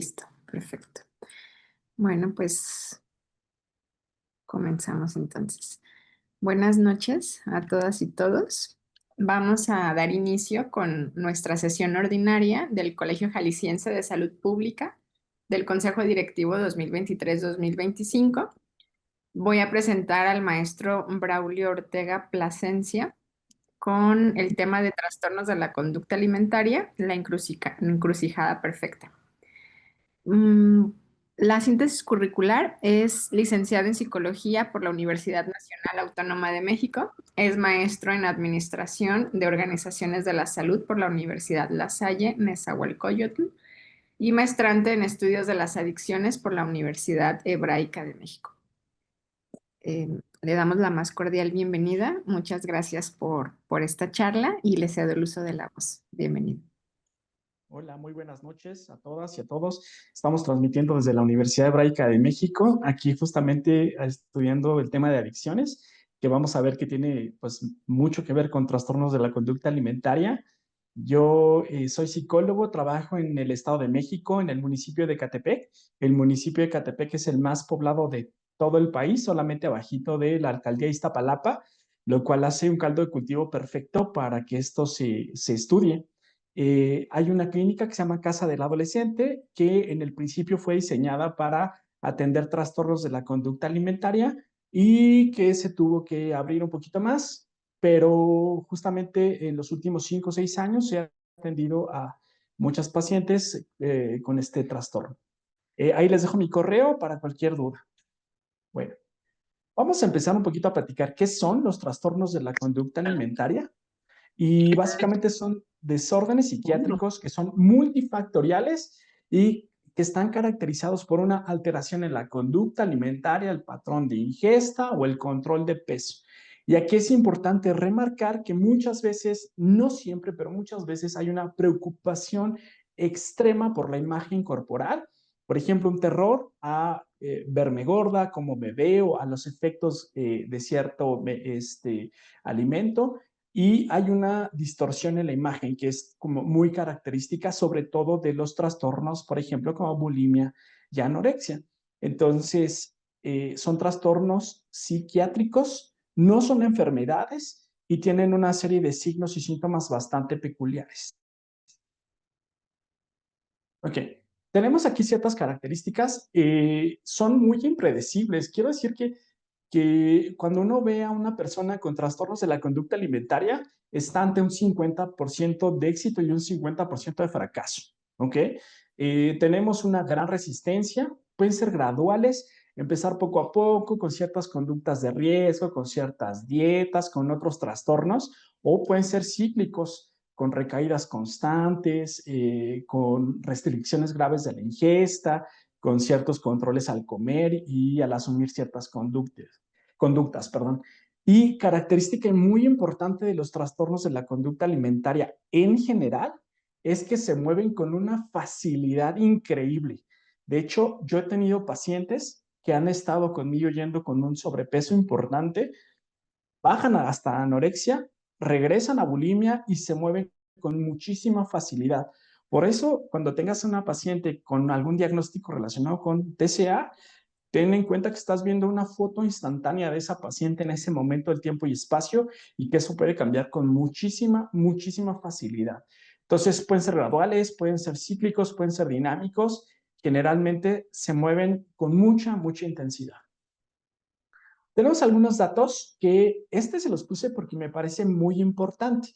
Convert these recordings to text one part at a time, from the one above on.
Listo, perfecto. Bueno, pues comenzamos entonces. Buenas noches a todas y todos. Vamos a dar inicio con nuestra sesión ordinaria del Colegio Jalisciense de Salud Pública del Consejo Directivo 2023-2025. Voy a presentar al maestro Braulio Ortega Plasencia con el tema de trastornos de la conducta alimentaria, la encrucijada perfecta. Mm, La síntesis curricular es licenciado en psicología por la Universidad Nacional Autónoma de México, es maestro en administración de organizaciones de la salud por la Universidad La Salle, Nezahualcóyotl, y maestrante en estudios de las adicciones por la Universidad Hebraica de México. Le damos la más cordial bienvenida. Muchas gracias por esta charla y le cedo el uso de la voz. Bienvenido. Hola, muy buenas noches a todas y a todos. Estamos transmitiendo desde la Universidad Hebraica de México, aquí justamente estudiando el tema de adicciones, que vamos a ver que tiene pues mucho que ver con trastornos de la conducta alimentaria. Yo soy psicólogo, trabajo en el Estado de México, en el municipio de Ecatepec. El municipio de Ecatepec es el más poblado de todo el país, solamente abajito de la alcaldía de Iztapalapa, lo cual hace un caldo de cultivo perfecto para que esto se estudie. Hay una clínica que se llama Casa del Adolescente, que en el principio fue diseñada para atender trastornos de la conducta alimentaria y que se tuvo que abrir un poquito más, pero justamente en los últimos 5 o 6 años se ha atendido a muchas pacientes con este trastorno. Ahí les dejo mi correo para cualquier duda. Bueno, vamos a empezar un poquito a platicar qué son los trastornos de la conducta alimentaria. Y básicamente son desórdenes psiquiátricos que son multifactoriales y que están caracterizados por una alteración en la conducta alimentaria, el patrón de ingesta o el control de peso. Y aquí es importante remarcar que muchas veces, no siempre, pero muchas veces hay una preocupación extrema por la imagen corporal. Por ejemplo, un terror a verme gorda, como me veo, a los efectos de cierto alimento, y hay una distorsión en la imagen que es como muy característica, sobre todo de los trastornos, por ejemplo, como bulimia y anorexia. Entonces, son trastornos psiquiátricos, no son enfermedades y tienen una serie de signos y síntomas bastante peculiares. Ok, tenemos aquí ciertas características, son muy impredecibles. Quiero decir que cuando uno ve a una persona con trastornos de la conducta alimentaria, está ante un 50% de éxito y un 50% de fracaso, ¿ok? Tenemos una gran resistencia, pueden ser graduales, empezar poco a poco con ciertas conductas de riesgo, con ciertas dietas, con otros trastornos, o pueden ser cíclicos, con recaídas constantes, con restricciones graves de la ingesta, con ciertos controles al comer y al asumir ciertas conductas, perdón. Y característica muy importante de los trastornos de la conducta alimentaria en general es que se mueven con una facilidad increíble. De hecho, yo he tenido pacientes que han estado conmigo yendo con un sobrepeso importante, bajan hasta anorexia, regresan a bulimia y se mueven con muchísima facilidad. Por eso, cuando tengas una paciente con algún diagnóstico relacionado con TCA, ten en cuenta que estás viendo una foto instantánea de esa paciente en ese momento del tiempo y espacio y que eso puede cambiar con muchísima, muchísima facilidad. Entonces, pueden ser graduales, pueden ser cíclicos, pueden ser dinámicos. Generalmente se mueven con mucha, mucha intensidad. Tenemos algunos datos que se los puse porque me parece muy importante.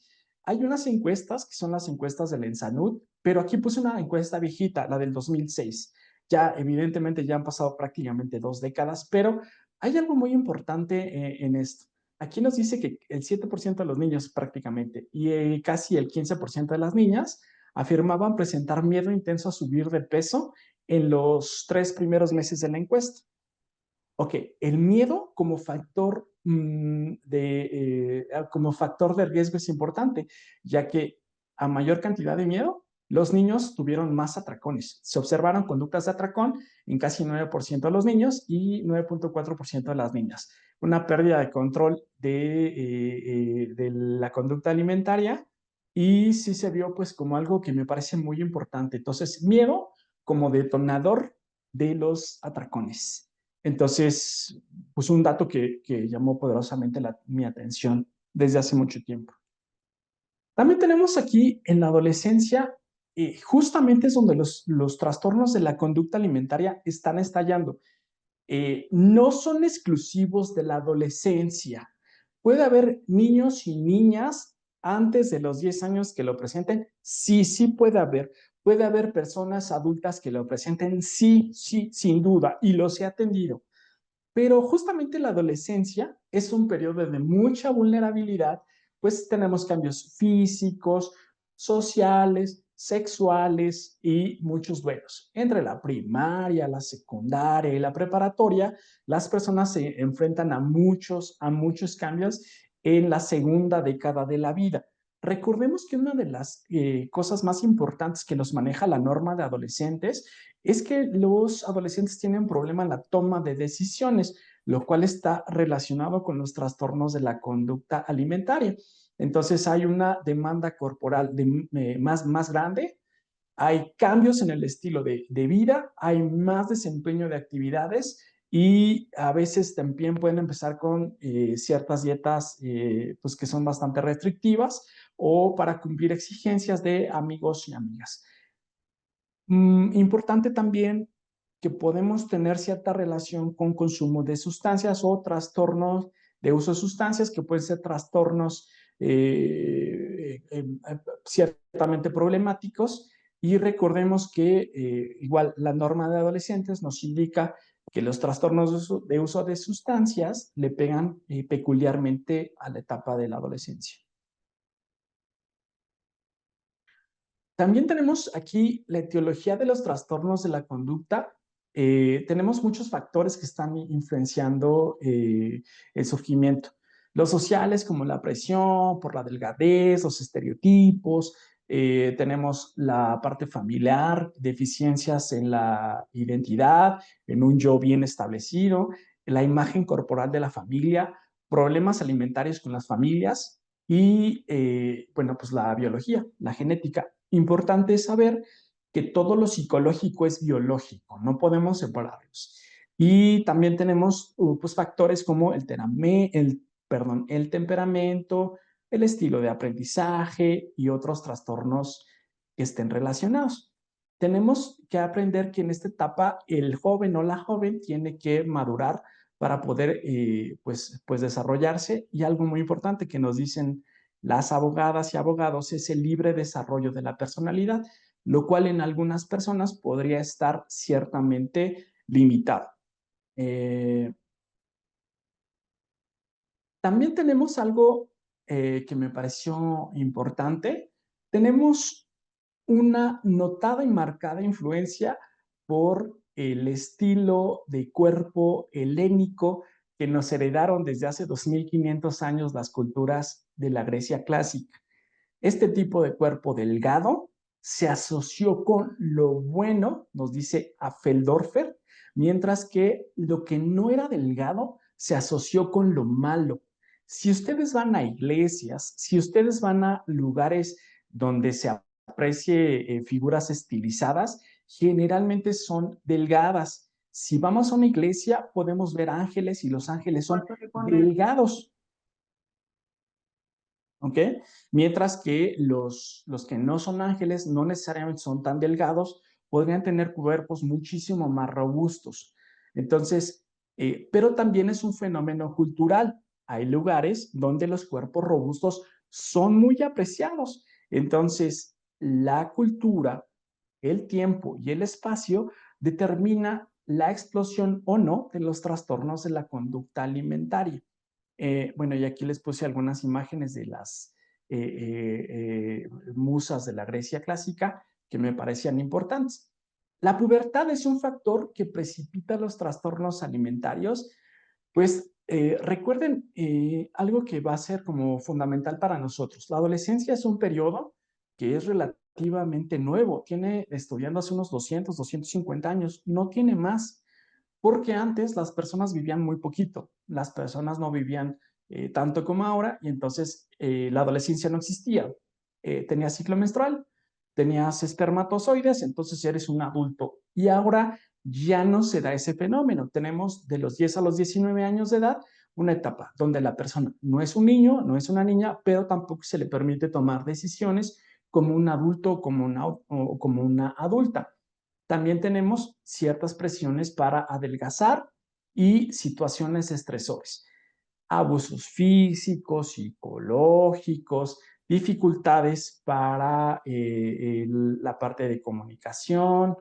Hay unas encuestas que son las encuestas del ENSANUD, pero aquí puse una encuesta viejita, la del 2006. Ya, evidentemente, ya han pasado prácticamente 2 décadas, pero hay algo muy importante en esto. Aquí nos dice que el 7% de los niños prácticamente y casi el 15% de las niñas afirmaban presentar miedo intenso a subir de peso en los 3 primeros meses de la encuesta. Ok, el miedo como factor de riesgo es importante, ya que a mayor cantidad de miedo, los niños tuvieron más atracones. Se observaron conductas de atracón en casi 9% de los niños y 9.4% de las niñas. Una pérdida de control de la conducta alimentaria y sí se vio pues como algo que me parece muy importante. Entonces, miedo como detonador de los atracones. Entonces, pues un dato que llamó poderosamente mi atención desde hace mucho tiempo. También tenemos aquí en la adolescencia, justamente es donde los trastornos de la conducta alimentaria están estallando. No son exclusivos de la adolescencia. ¿Puede haber niños y niñas antes de los 10 años que lo presenten? Sí, sí puede haber. Puede haber personas adultas que lo presenten, sí, sí, sin duda, y los he atendido. Pero justamente la adolescencia es un periodo de mucha vulnerabilidad, pues tenemos cambios físicos, sociales, sexuales y muchos duelos. Entre la primaria, la secundaria y la preparatoria, las personas se enfrentan a muchos cambios en la segunda década de la vida. Recordemos que una de las cosas más importantes que nos maneja la norma de adolescentes es que los adolescentes tienen problema en la toma de decisiones, lo cual está relacionado con los trastornos de la conducta alimentaria. Entonces hay una demanda corporal más grande, hay cambios en el estilo de vida, hay más desempeño de actividades y a veces también pueden empezar con ciertas dietas pues que son bastante restrictivas o para cumplir exigencias de amigos y amigas. Importante también que podemos tener cierta relación con consumo de sustancias o trastornos de uso de sustancias que pueden ser trastornos ciertamente problemáticos. Y recordemos que igual la norma de adolescentes nos indica que los trastornos de uso de sustancias le pegan peculiarmente a la etapa de la adolescencia. También tenemos aquí la etiología de los trastornos de la conducta. Tenemos muchos factores que están influenciando el surgimiento. Los sociales, como la presión por la delgadez, los estereotipos. Tenemos la parte familiar, deficiencias en la identidad, en un yo bien establecido, la imagen corporal de la familia, problemas alimentarios con las familias y, bueno, pues la biología, la genética. Importante es saber que todo lo psicológico es biológico, no podemos separarlos. Y también tenemos pues, factores como el temperamento, el estilo de aprendizaje y otros trastornos que estén relacionados. Tenemos que aprender que en esta etapa el joven o la joven tiene que madurar para poder pues desarrollarse, y algo muy importante que nos dicen las abogadas y abogados es el libre desarrollo de la personalidad, lo cual en algunas personas podría estar ciertamente limitado. Eh, También tenemos algo que me pareció importante. Tenemos una notada y marcada influencia por el estilo de cuerpo helénico que nos heredaron desde hace 2500 años las culturas de la Grecia clásica. Este tipo de cuerpo delgado se asoció con lo bueno, nos dice Feldorfer, mientras que lo que no era delgado se asoció con lo malo. Si ustedes van a iglesias, si ustedes van a lugares donde se aprecie figuras estilizadas, generalmente son delgadas. Si vamos a una iglesia, podemos ver ángeles y los ángeles son delgados. ¿Ok? Mientras que los que no son ángeles no necesariamente son tan delgados, podrían tener cuerpos muchísimo más robustos. Entonces, pero también es un fenómeno cultural. Hay lugares donde los cuerpos robustos son muy apreciados. Entonces, la cultura, el tiempo y el espacio determina la explosión o no de los trastornos de la conducta alimentaria. Bueno, y aquí les puse algunas imágenes de las musas de la Grecia clásica que me parecían importantes. La pubertad es un factor que precipita los trastornos alimentarios. Pues recuerden algo que va a ser como fundamental para nosotros. La adolescencia es un periodo que es relativamente nuevo. Tiene estudiando hace unos 250 años, no tiene más, porque antes las personas vivían muy poquito, las personas no vivían tanto como ahora, y entonces la adolescencia no existía. Tenía ciclo menstrual, tenías espermatozoides, entonces eres un adulto. Y ahora ya no se da ese fenómeno. Tenemos de los 10 a los 19 años de edad una etapa donde la persona no es un niño, no es una niña, pero tampoco se le permite tomar decisiones como un adulto o como una adulta. También tenemos ciertas presiones para adelgazar y situaciones estresores, abusos físicos, psicológicos, dificultades para la parte de comunicación,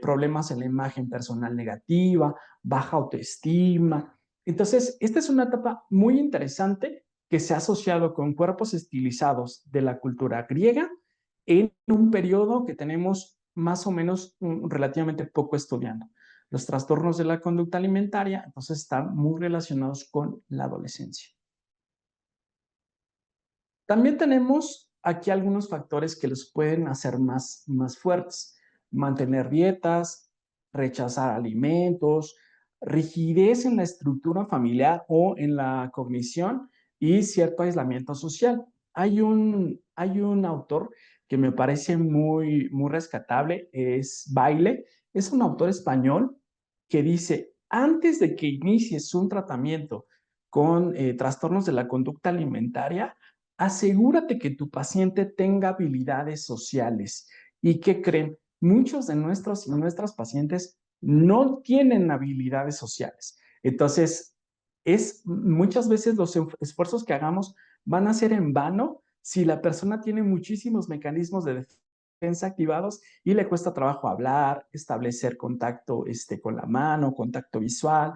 problemas en la imagen personal negativa, baja autoestima. Entonces, esta es una etapa muy interesante que se ha asociado con cuerpos estilizados de la cultura griega en un periodo que tenemos más o menos relativamente poco estudiando. Los trastornos de la conducta alimentaria, entonces, están muy relacionados con la adolescencia. También tenemos aquí algunos factores que los pueden hacer más fuertes. Mantener dietas, rechazar alimentos, rigidez en la estructura familiar o en la cognición y cierto aislamiento social. Hay un autor que me parece muy rescatable, es Baile. Es un autor español que dice, antes de que inicies un tratamiento con trastornos de la conducta alimentaria, asegúrate que tu paciente tenga habilidades sociales. ¿Y qué creen? Muchos de nuestros y nuestras pacientes no tienen habilidades sociales. Entonces, muchas veces los esfuerzos que hagamos van a ser en vano si la persona tiene muchísimos mecanismos de defensa activados y le cuesta trabajo hablar, establecer contacto con la mano, contacto visual.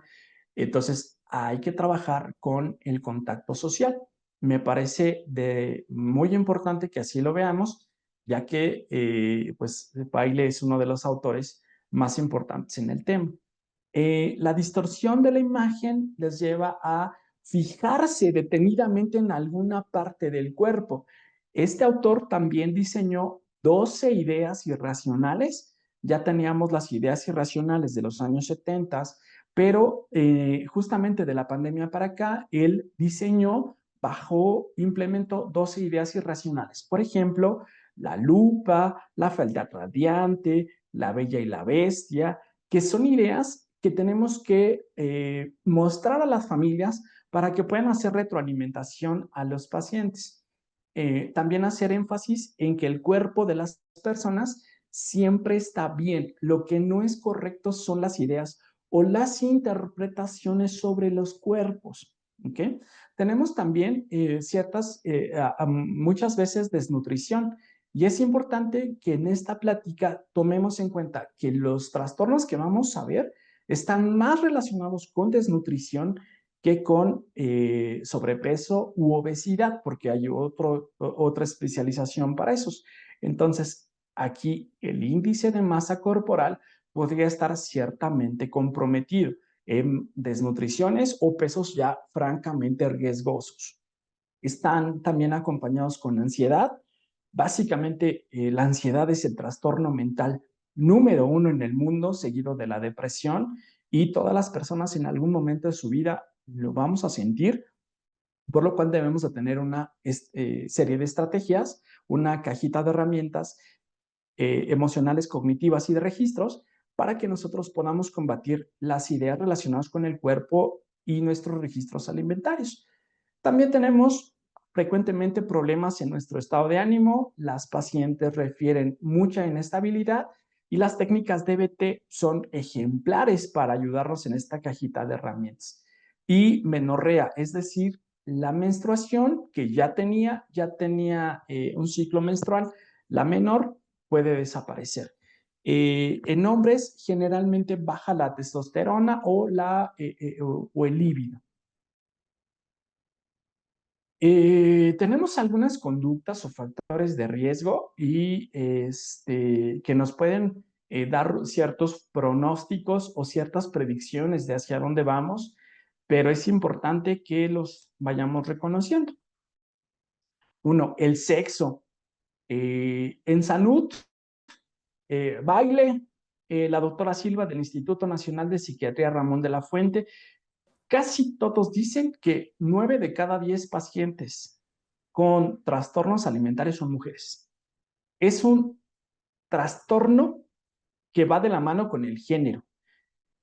Entonces, hay que trabajar con el contacto social. Me parece muy importante que así lo veamos, ya que pues Baile es uno de los autores más importantes en el tema. La distorsión de la imagen les lleva a fijarse detenidamente en alguna parte del cuerpo. Este autor también diseñó 12 ideas irracionales. Ya teníamos las ideas irracionales de los años 70, pero justamente de la pandemia para acá, él diseñó, implementó 12 ideas irracionales. Por ejemplo, la lupa, la fealdad radiante, la bella y la bestia, que son ideas que tenemos que mostrar a las familias para que puedan hacer retroalimentación a los pacientes. También hacer énfasis en que el cuerpo de las personas siempre está bien. Lo que no es correcto son las ideas o las interpretaciones sobre los cuerpos. ¿Okay? Tenemos también muchas veces desnutrición. Y es importante que en esta plática tomemos en cuenta que los trastornos que vamos a ver están más relacionados con desnutrición que con sobrepeso u obesidad, porque hay otra especialización para esos. Entonces, aquí el índice de masa corporal podría estar ciertamente comprometido en desnutriciones o pesos ya francamente riesgosos. Están también acompañados con ansiedad. Básicamente, la ansiedad es el trastorno mental número 1 en el mundo, seguido de la depresión, y todas las personas en algún momento de su vida lo vamos a sentir, por lo cual debemos de tener una serie de estrategias, una cajita de herramientas emocionales, cognitivas y de registros para que nosotros podamos combatir las ideas relacionadas con el cuerpo y nuestros registros alimentarios. También tenemos frecuentemente problemas en nuestro estado de ánimo. Las pacientes refieren mucha inestabilidad y las técnicas DBT son ejemplares para ayudarnos en esta cajita de herramientas. Y menorrea, es decir, la menstruación que ya tenía un ciclo menstrual, la menor puede desaparecer. En hombres generalmente baja la testosterona o el líbido. Tenemos algunas conductas o factores de riesgo y que nos pueden dar ciertos pronósticos o ciertas predicciones de hacia dónde vamos, pero es importante que los vayamos reconociendo. Uno, el sexo. En salud, Baile, la doctora Silva del Instituto Nacional de Psiquiatría Ramón de la Fuente, casi todos dicen que 9 de cada 10 pacientes con trastornos alimentarios son mujeres. Es un trastorno que va de la mano con el género.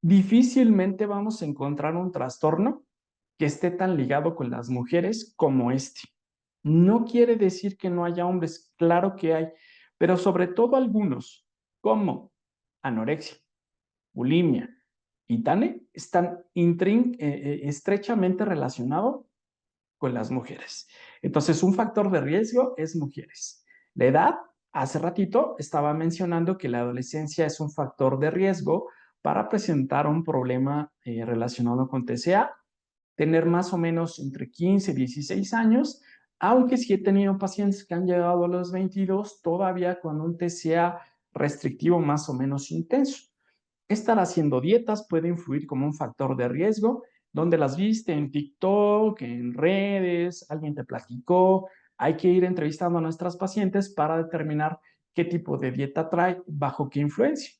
Difícilmente vamos a encontrar un trastorno que esté tan ligado con las mujeres como este. No quiere decir que no haya hombres, claro que hay, pero sobre todo algunos, como anorexia, bulimia y TANE, están estrechamente relacionados con las mujeres. Entonces, un factor de riesgo es mujeres. La edad, hace ratito estaba mencionando que la adolescencia es un factor de riesgo para presentar un problema relacionado con TCA, tener más o menos entre 15 y 16 años, aunque sí he tenido pacientes que han llegado a los 22 todavía con un TCA restrictivo más o menos intenso. Estar haciendo dietas puede influir como un factor de riesgo, donde las viste en TikTok, en redes, alguien te platicó. Hay que ir entrevistando a nuestras pacientes para determinar qué tipo de dieta trae, bajo qué influencia.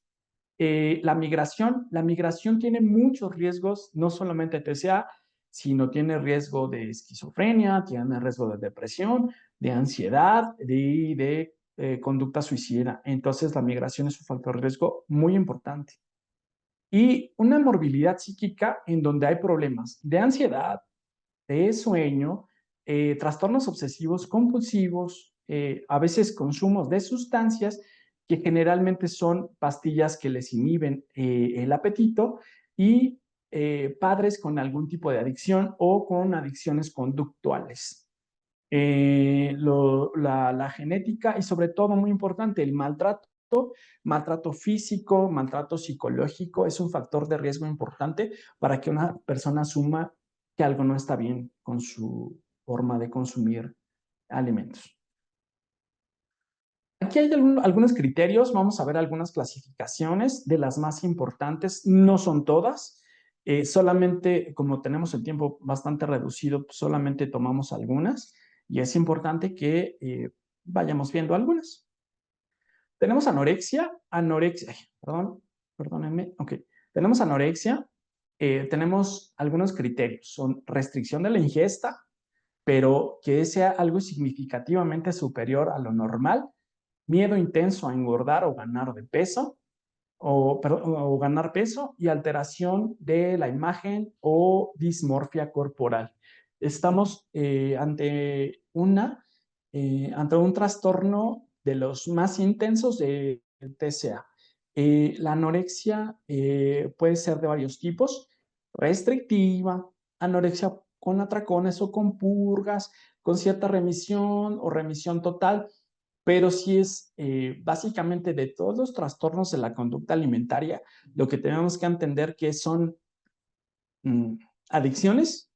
La migración tiene muchos riesgos, no solamente TCA, sino tiene riesgo de esquizofrenia, tiene riesgo de depresión, de ansiedad, de conducta suicida. Entonces, la migración es un factor de riesgo muy importante. Y una morbilidad psíquica en donde hay problemas de ansiedad, de sueño, trastornos obsesivos compulsivos, a veces consumos de sustancias que generalmente son pastillas que les inhiben el apetito y padres con algún tipo de adicción o con adicciones conductuales. La genética y sobre todo, muy importante, el maltrato físico, maltrato psicológico es un factor de riesgo importante para que una persona asuma que algo no está bien con su forma de consumir alimentos. Aquí hay algunos criterios, vamos a ver algunas clasificaciones de las más importantes, no son todas, solamente como tenemos el tiempo bastante reducido, pues solamente tomamos algunas y es importante que vayamos viendo algunas. Tenemos anorexia, perdón, perdónenme, ok. Tenemos anorexia, tenemos algunos criterios, son restricción de la ingesta, pero que sea algo significativamente superior a lo normal, miedo intenso a engordar o ganar de peso, o ganar peso y alteración de la imagen o dismorfia corporal. Estamos ante un trastorno de los más intensos de TCA. La anorexia puede ser de varios tipos: restrictiva, anorexia con atracones o con purgas, con cierta remisión o remisión total, pero sí es básicamente de todos los trastornos de la conducta alimentaria, lo que tenemos que entender que son mm, adicciones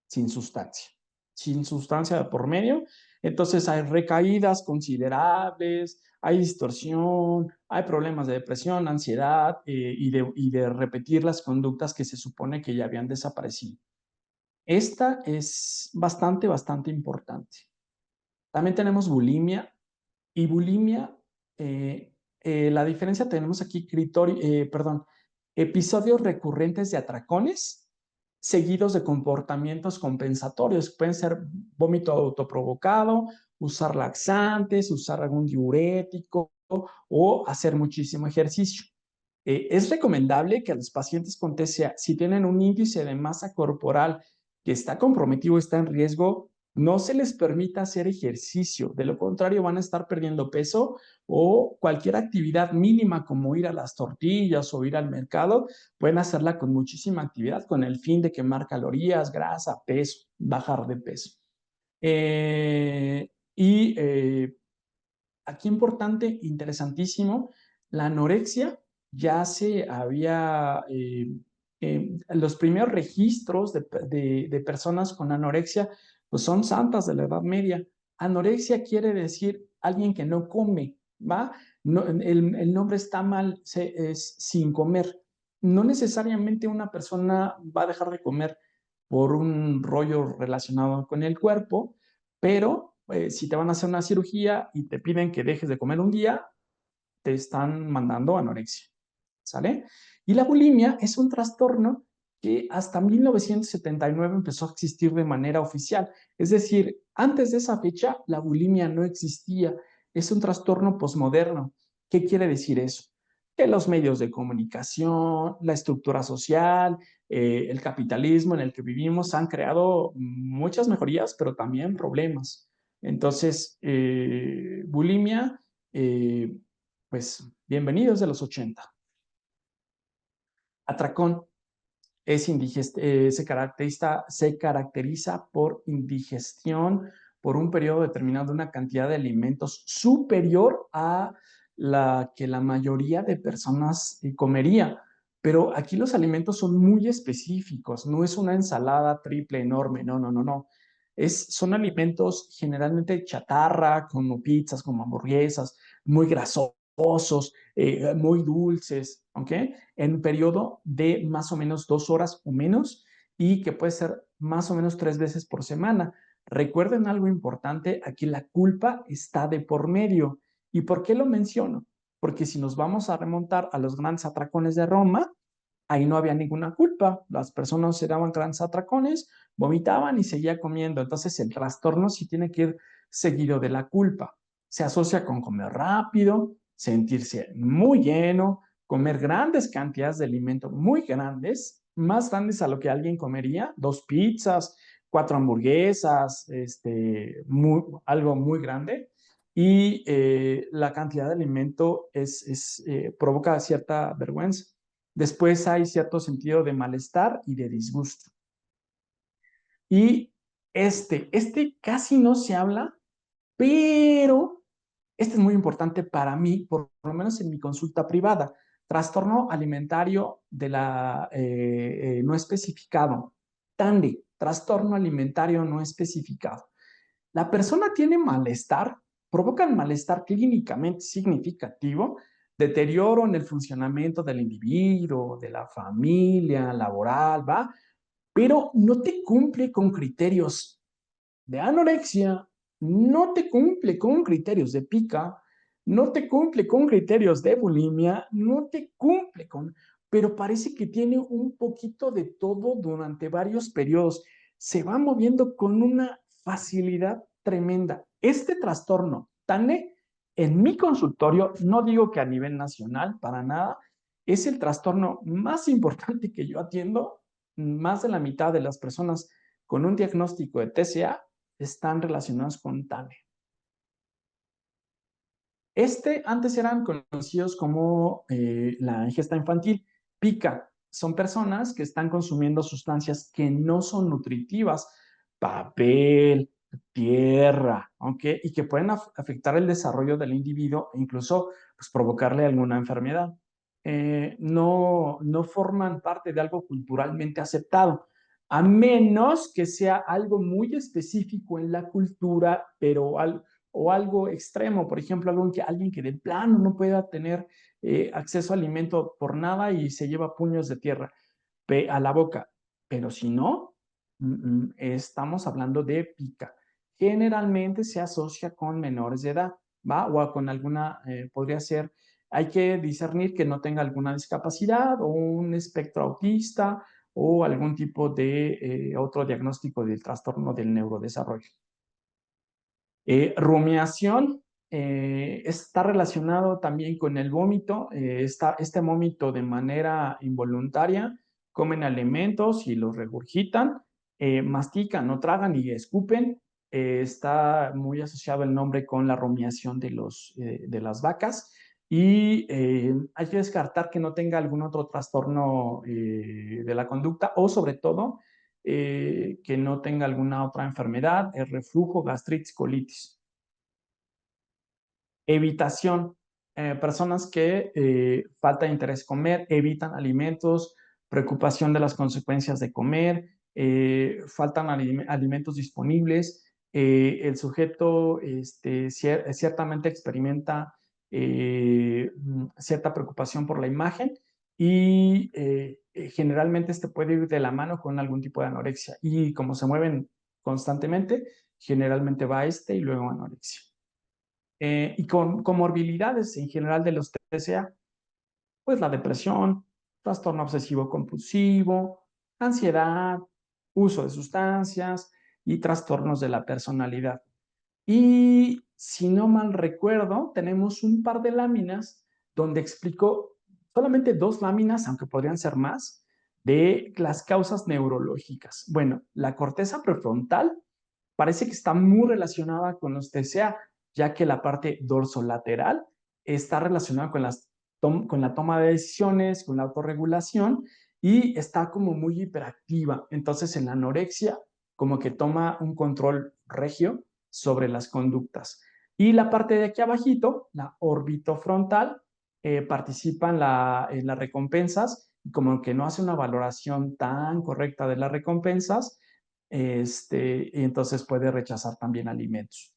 sin sustancia de por medio. Entonces hay recaídas considerables, hay distorsión, hay problemas de depresión, ansiedad y de repetir las conductas que se supone que ya habían desaparecido. Esta es bastante importante. También tenemos bulimia. Y bulimia, la diferencia tenemos aquí, episodios recurrentes de atracones seguidos de comportamientos compensatorios. Pueden ser vómito autoprovocado, usar laxantes, usar algún diurético o hacer muchísimo ejercicio. Es recomendable que a los pacientes con TCA, si tienen un índice de masa corporal que está comprometido, está en riesgo, no se les permita hacer ejercicio. De lo contrario, van a estar perdiendo peso o cualquier actividad mínima como ir a las tortillas o ir al mercado, pueden hacerla con muchísima actividad con el fin de quemar calorías, grasa, peso, bajar de peso. Y aquí importante, interesantísimo, la anorexia ya se había, los primeros registros de personas con anorexia, pues son santas de la Edad Media. Anorexia quiere decir alguien que no come, ¿va? No, el nombre está mal, es sin comer. No necesariamente una persona va a dejar de comer por un rollo relacionado con el cuerpo, pero si te van a hacer una cirugía y te piden que dejes de comer un día, te están mandando anorexia, ¿sale? Y la bulimia es un trastorno que hasta 1979 empezó a existir de manera oficial. Es decir, antes de esa fecha, la bulimia no existía. es un trastorno posmoderno. ¿Qué quiere decir eso? Que los medios de comunicación, la estructura social, el capitalismo en el que vivimos han creado muchas mejorías, pero también problemas. Entonces, bulimia, eh, pues bienvenidos de los 80. Atracón se caracteriza por indigestión por un periodo determinado de una cantidad de alimentos superior a la que la mayoría de personas comería. Pero aquí los alimentos son muy específicos, no es una ensalada triple enorme, no, no, no, no. Son alimentos generalmente chatarra, como pizzas, como hamburguesas, muy grasosos, muy dulces, ¿ok? En un periodo de más o menos 2 horas o menos y que puede ser más o menos 3 veces por semana. Recuerden algo importante, aquí la culpa está de por medio. ¿Y por qué lo menciono? Porque si nos vamos a remontar a los grandes atracones de Roma, ahí no había ninguna culpa. Las personas se daban grandes atracones, vomitaban y seguía comiendo. Entonces el trastorno sí tiene que ir seguido de la culpa. Se asocia con comer rápido, sentirse muy lleno, comer grandes cantidades de alimento, muy grandes, más grandes a lo que alguien comería, 2 pizzas, 4 hamburguesas, algo muy grande. Y la cantidad de alimento provoca cierta vergüenza. Después hay cierto sentido de malestar y de disgusto. Y este casi no se habla, pero este es muy importante para mí, por lo menos en mi consulta privada. Trastorno alimentario no especificado. TANDE, trastorno alimentario no especificado. La persona tiene malestar, provocan malestar clínicamente significativo, deterioro en el funcionamiento del individuo, de la familia, laboral, ¿va? Pero no te cumple con criterios de anorexia, no te cumple con criterios de pica, no te cumple con criterios de bulimia, no te cumple con, pero parece que tiene un poquito de todo durante varios periodos. Se va moviendo con una facilidad tremenda. Este trastorno, TANE, en mi consultorio, no digo que a nivel nacional, para nada, es el trastorno más importante que yo atiendo. Más de la mitad de las personas con un diagnóstico de TCA están relacionados con TANE. Antes eran conocidos como la ingesta infantil. Pica, son personas que están consumiendo sustancias que no son nutritivas, papel, tierra, ¿ok? Y que pueden afectar el desarrollo del individuo e incluso pues, provocarle alguna enfermedad. No forman parte de algo culturalmente aceptado, a menos que sea algo muy específico en la cultura, pero o algo extremo, por ejemplo, alguien que de plano no pueda tener acceso a alimento por nada y se lleva puños de tierra a la boca. Pero si no, estamos hablando de pica. Generalmente se asocia con menores de edad, ¿va? O con alguna, podría ser, hay que discernir que no tenga alguna discapacidad o un espectro autista o algún tipo de otro diagnóstico del trastorno del neurodesarrollo. Rumiación está relacionado también con el vómito. Este vómito de manera involuntaria, comen alimentos y los regurgitan, mastican, no tragan y escupen. Está muy asociado el nombre con la rumiación de las vacas. Y hay que descartar que no tenga algún otro trastorno de la conducta o sobre todo que no tenga alguna otra enfermedad, reflujo, gastritis, colitis. Evitación. Personas que falta de interés comer, evitan alimentos, preocupación de las consecuencias de comer, faltan alimentos disponibles, el sujeto ciertamente experimenta cierta preocupación por la imagen y generalmente puede ir de la mano con algún tipo de anorexia y como se mueven constantemente, generalmente va y luego anorexia. Y con comorbilidades en general de los TCA, pues la depresión, trastorno obsesivo compulsivo, ansiedad, uso de sustancias y trastornos de la personalidad. Y si no mal recuerdo, tenemos un par de láminas donde explico solamente 2 láminas, aunque podrían ser más, de las causas neurológicas. Bueno, la corteza prefrontal parece que está muy relacionada con los TCA, ya que la parte dorsolateral está relacionada con la toma de decisiones, con la autorregulación y está como muy hiperactiva. Entonces, en la anorexia, como que toma un control regio sobre las conductas. Y la parte de aquí abajito, la orbitofrontal, participa en las recompensas, como que no hace una valoración tan correcta de las recompensas, y entonces puede rechazar también alimentos.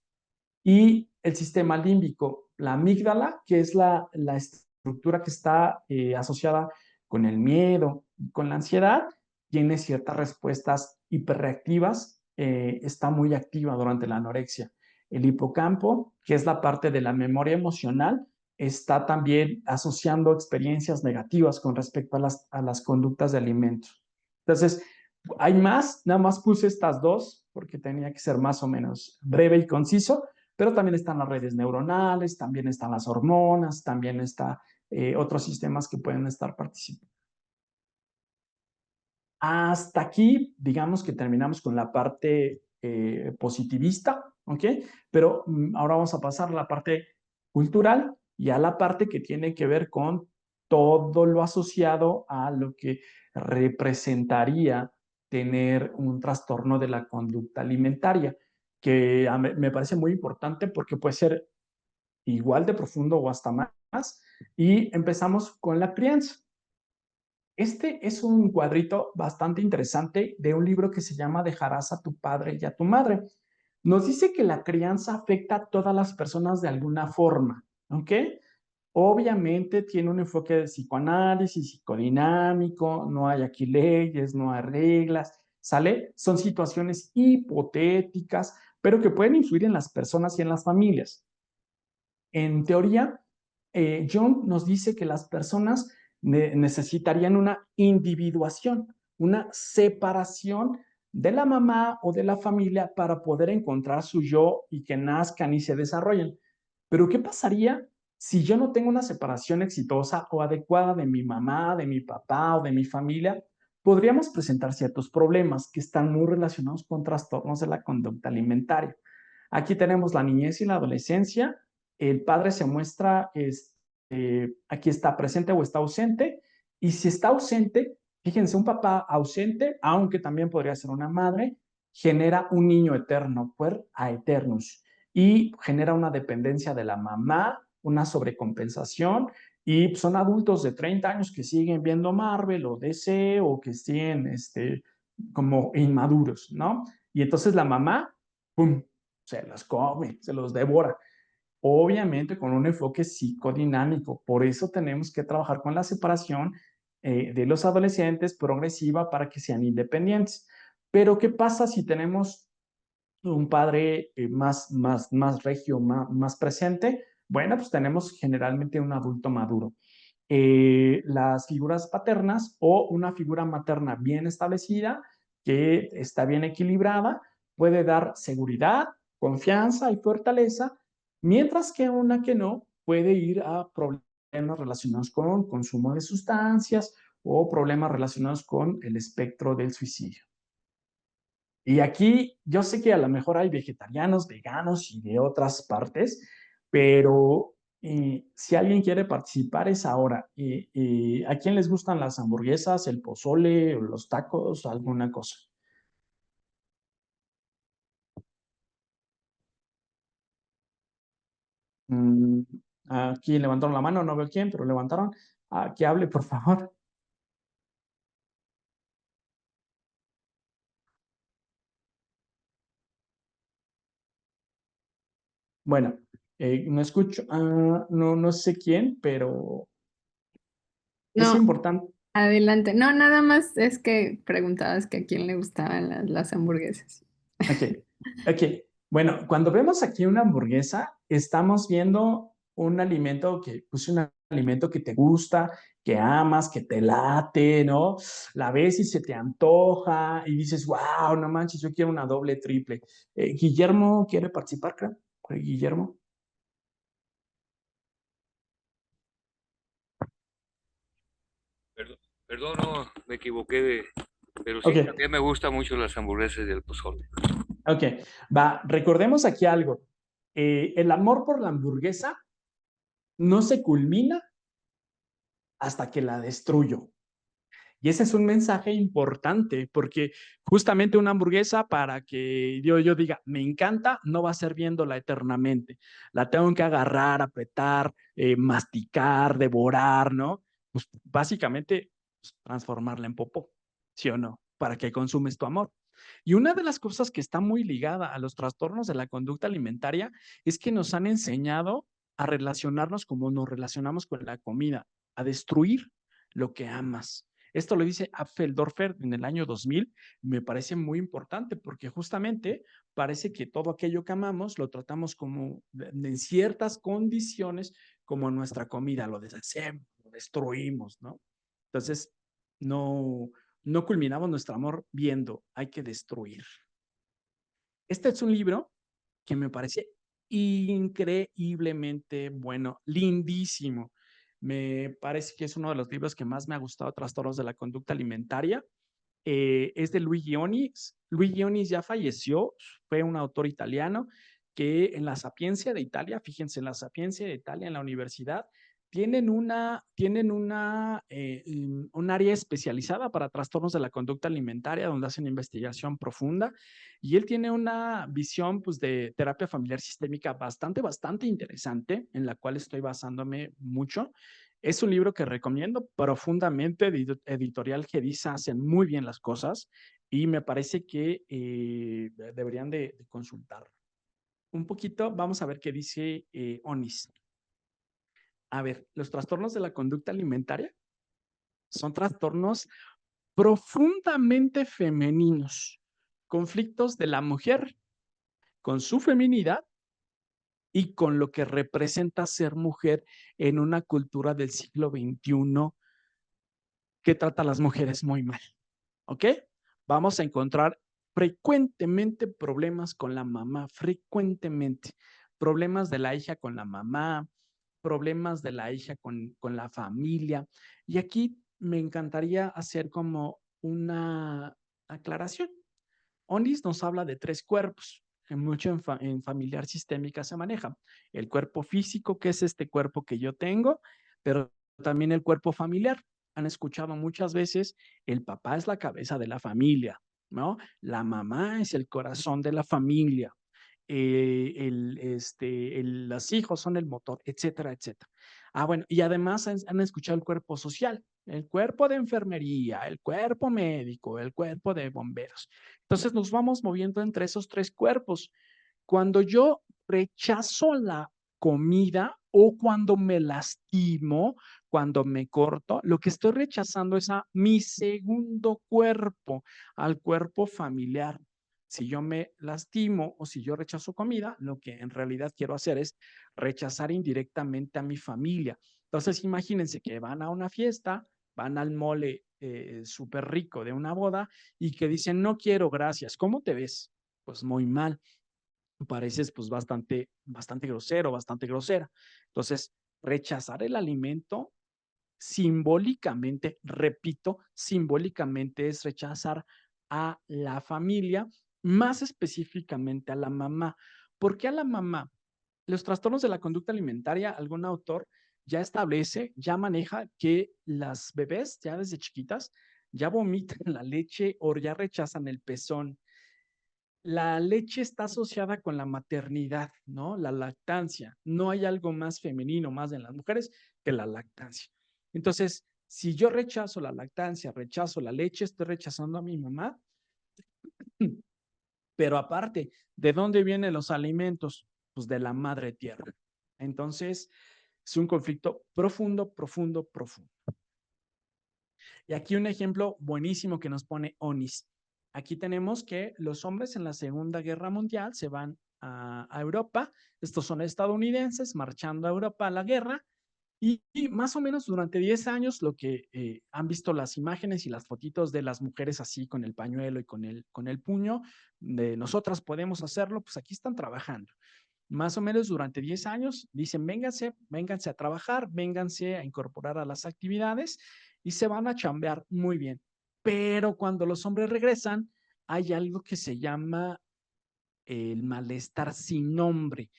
Y el sistema límbico, la amígdala, que es la estructura que está asociada con el miedo y con la ansiedad, tiene ciertas respuestas hiperreactivas, está muy activa durante la anorexia. El hipocampo, que es la parte de la memoria emocional, está también asociando experiencias negativas con respecto a las conductas de alimentos. Entonces, hay más, nada más puse estas 2 porque tenía que ser más o menos breve y conciso, pero también están las redes neuronales, también están las hormonas, también está otros sistemas que pueden estar participando. Hasta aquí, digamos que terminamos con la parte positivista, ¿ok? Pero ahora vamos a pasar a la parte cultural y a la parte que tiene que ver con todo lo asociado a lo que representaría tener un trastorno de la conducta alimentaria, que me parece muy importante porque puede ser igual de profundo o hasta más. Y empezamos con la crianza. Este es un cuadrito bastante interesante de un libro que se llama Dejarás a tu padre y a tu madre. Nos dice que la crianza afecta a todas las personas de alguna forma, ¿ok? Obviamente tiene un enfoque de psicoanálisis, psicodinámico, no hay aquí leyes, no hay reglas, ¿sale? Son situaciones hipotéticas, pero que pueden influir en las personas y en las familias. En teoría, Jung nos dice que las personas necesitarían una individuación, una separación de la mamá o de la familia para poder encontrar su yo y que nazcan y se desarrollen. Pero ¿qué pasaría si yo no tengo una separación exitosa o adecuada de mi mamá, de mi papá o de mi familia? Podríamos presentar ciertos problemas que están muy relacionados con trastornos de la conducta alimentaria. Aquí tenemos la niñez y la adolescencia. El padre se muestra, aquí está presente o está ausente. Y si está ausente, fíjense, un papá ausente, aunque también podría ser una madre, genera un niño eterno, puer a eternus, y genera una dependencia de la mamá, una sobrecompensación, y son adultos de 30 años que siguen viendo Marvel o DC o que siguen como inmaduros, ¿no? Y entonces la mamá, ¡pum!, se los come, se los devora. Obviamente con un enfoque psicodinámico. Por eso tenemos que trabajar con la separación de los adolescentes progresiva para que sean independientes. Pero ¿qué pasa si tenemos un padre más regio, más presente? Bueno, pues tenemos generalmente un adulto maduro. Las figuras paternas o una figura materna bien establecida, que está bien equilibrada, puede dar seguridad, confianza y fortaleza, mientras que una que no puede ir a problemas relacionados con consumo de sustancias o problemas relacionados con el espectro del suicidio. Y aquí yo sé que a lo mejor hay vegetarianos, veganos y de otras partes, pero si alguien quiere participar es ahora. ¿A quién les gustan las hamburguesas, el pozole, los tacos, alguna cosa? Mm, aquí levantaron la mano, no veo quién, pero levantaron. Que hable, por favor. Bueno, no escucho, no sé quién, pero es No, importante. adelante. No, nada más es que preguntabas que a quién le gustaban las hamburguesas. Ok, ok. Bueno, cuando vemos aquí una hamburguesa, estamos viendo. un alimento pues un alimento que te gusta, que amas, que te late, ¿no? La ves y se te antoja y dices, wow, no manches, yo quiero una doble, triple. Guillermo quiere participar, creo. Guillermo. Perdón, perdón, no, me equivoqué pero sí, Ok, también me gustan mucho las hamburguesas del pozole. ok. Va, recordemos aquí algo. El amor por la hamburguesa no se culmina hasta que la destruyo. Y ese es un mensaje importante porque justamente una hamburguesa para que yo diga, me encanta, no va a ser viéndola eternamente. La tengo que agarrar, apretar, masticar, devorar, ¿no? Pues básicamente pues, transformarla en popó, ¿sí o no? Para que consumes tu amor. Y una de las cosas que está muy ligada a los trastornos de la conducta alimentaria es que nos han enseñado a relacionarnos como nos relacionamos con la comida, a destruir lo que amas. Esto lo dice Apfeldorfer en el año 2000. Me parece muy importante porque justamente parece que todo aquello que amamos lo tratamos como en ciertas condiciones como nuestra comida, lo deshacemos, lo destruimos, ¿no? Entonces, no, no culminamos nuestro amor viendo, hay que destruir. Este es un libro que me parece increíblemente bueno, lindísimo. Me parece que es uno de los libros que más me ha gustado, Trastornos de la Conducta Alimentaria. Es de Luigi Onis. Luigi Onis ya falleció, fue un autor italiano que en la Sapiencia de Italia, fíjense, en la Sapiencia de Italia, en la universidad, un área especializada para trastornos de la conducta alimentaria, donde hacen investigación profunda, y él tiene una visión pues, de terapia familiar sistémica bastante interesante, en la cual estoy basándome mucho. Es un libro que recomiendo profundamente, editorial Gedisa, hacen muy bien las cosas y me parece que deberían de consultar. Un poquito, vamos a ver qué dice Onis. A ver, los trastornos de la conducta alimentaria son trastornos profundamente femeninos, conflictos de la mujer con su feminidad y con lo que representa ser mujer en una cultura del siglo XXI que trata a las mujeres muy mal. ¿Ok? Vamos a encontrar frecuentemente problemas con la mamá, frecuentemente. Problemas de la hija con la mamá, problemas de la hija con la familia. Y aquí me encantaría hacer como una aclaración. Onis nos habla de tres cuerpos, que mucho en familiar sistémica se maneja. El cuerpo físico, que es este cuerpo que yo tengo, pero también el cuerpo familiar. Han escuchado muchas veces, el papá es la cabeza de la familia, ¿no? La mamá es el corazón de la familia. Los hijos son el motor, etcétera, etcétera. Ah, bueno, y además han escuchado el cuerpo social, el cuerpo de enfermería, el cuerpo médico, el cuerpo de bomberos. Entonces nos vamos moviendo entre esos tres cuerpos. Cuando yo rechazo la comida o cuando me lastimo, cuando me corto, lo que estoy rechazando es a mi segundo cuerpo, al cuerpo familiar. Si yo me lastimo o si yo rechazo comida, lo que en realidad quiero hacer es rechazar indirectamente a mi familia. Entonces, imagínense que van a una fiesta, van al mole súper rico de una boda y que dicen, no quiero, gracias. ¿Cómo te ves? Pues muy mal. Pareces pues bastante grosero, bastante grosera. Entonces, rechazar el alimento simbólicamente, repito, simbólicamente es rechazar a la familia, más específicamente a la mamá. ¿Por qué a la mamá? Los trastornos de la conducta alimentaria, algún autor ya establece, ya maneja que las bebés ya desde chiquitas ya vomitan la leche o ya rechazan el pezón. La leche está asociada con la maternidad, ¿no? La lactancia. No hay algo más femenino, más en las mujeres que la lactancia. Entonces, si yo rechazo la lactancia, rechazo la leche, estoy rechazando a mi mamá. Pero aparte, ¿de dónde vienen los alimentos? Pues de la madre tierra. Entonces, es un conflicto profundo. Y aquí un ejemplo buenísimo que nos pone Onis. Aquí tenemos que los hombres en la Segunda Guerra Mundial se van a Europa. Estos son estadounidenses marchando a Europa a la guerra. Y más o menos durante 10 años, lo que han visto las imágenes y las fotitos de las mujeres así con el pañuelo y con el puño, de nosotras podemos hacerlo, pues aquí están trabajando. Más o menos durante 10 años dicen, vénganse, vénganse a trabajar, vénganse a incorporar a las actividades y se van a chambear muy bien. Pero cuando los hombres regresan, hay algo que se llama el malestar sin nombre.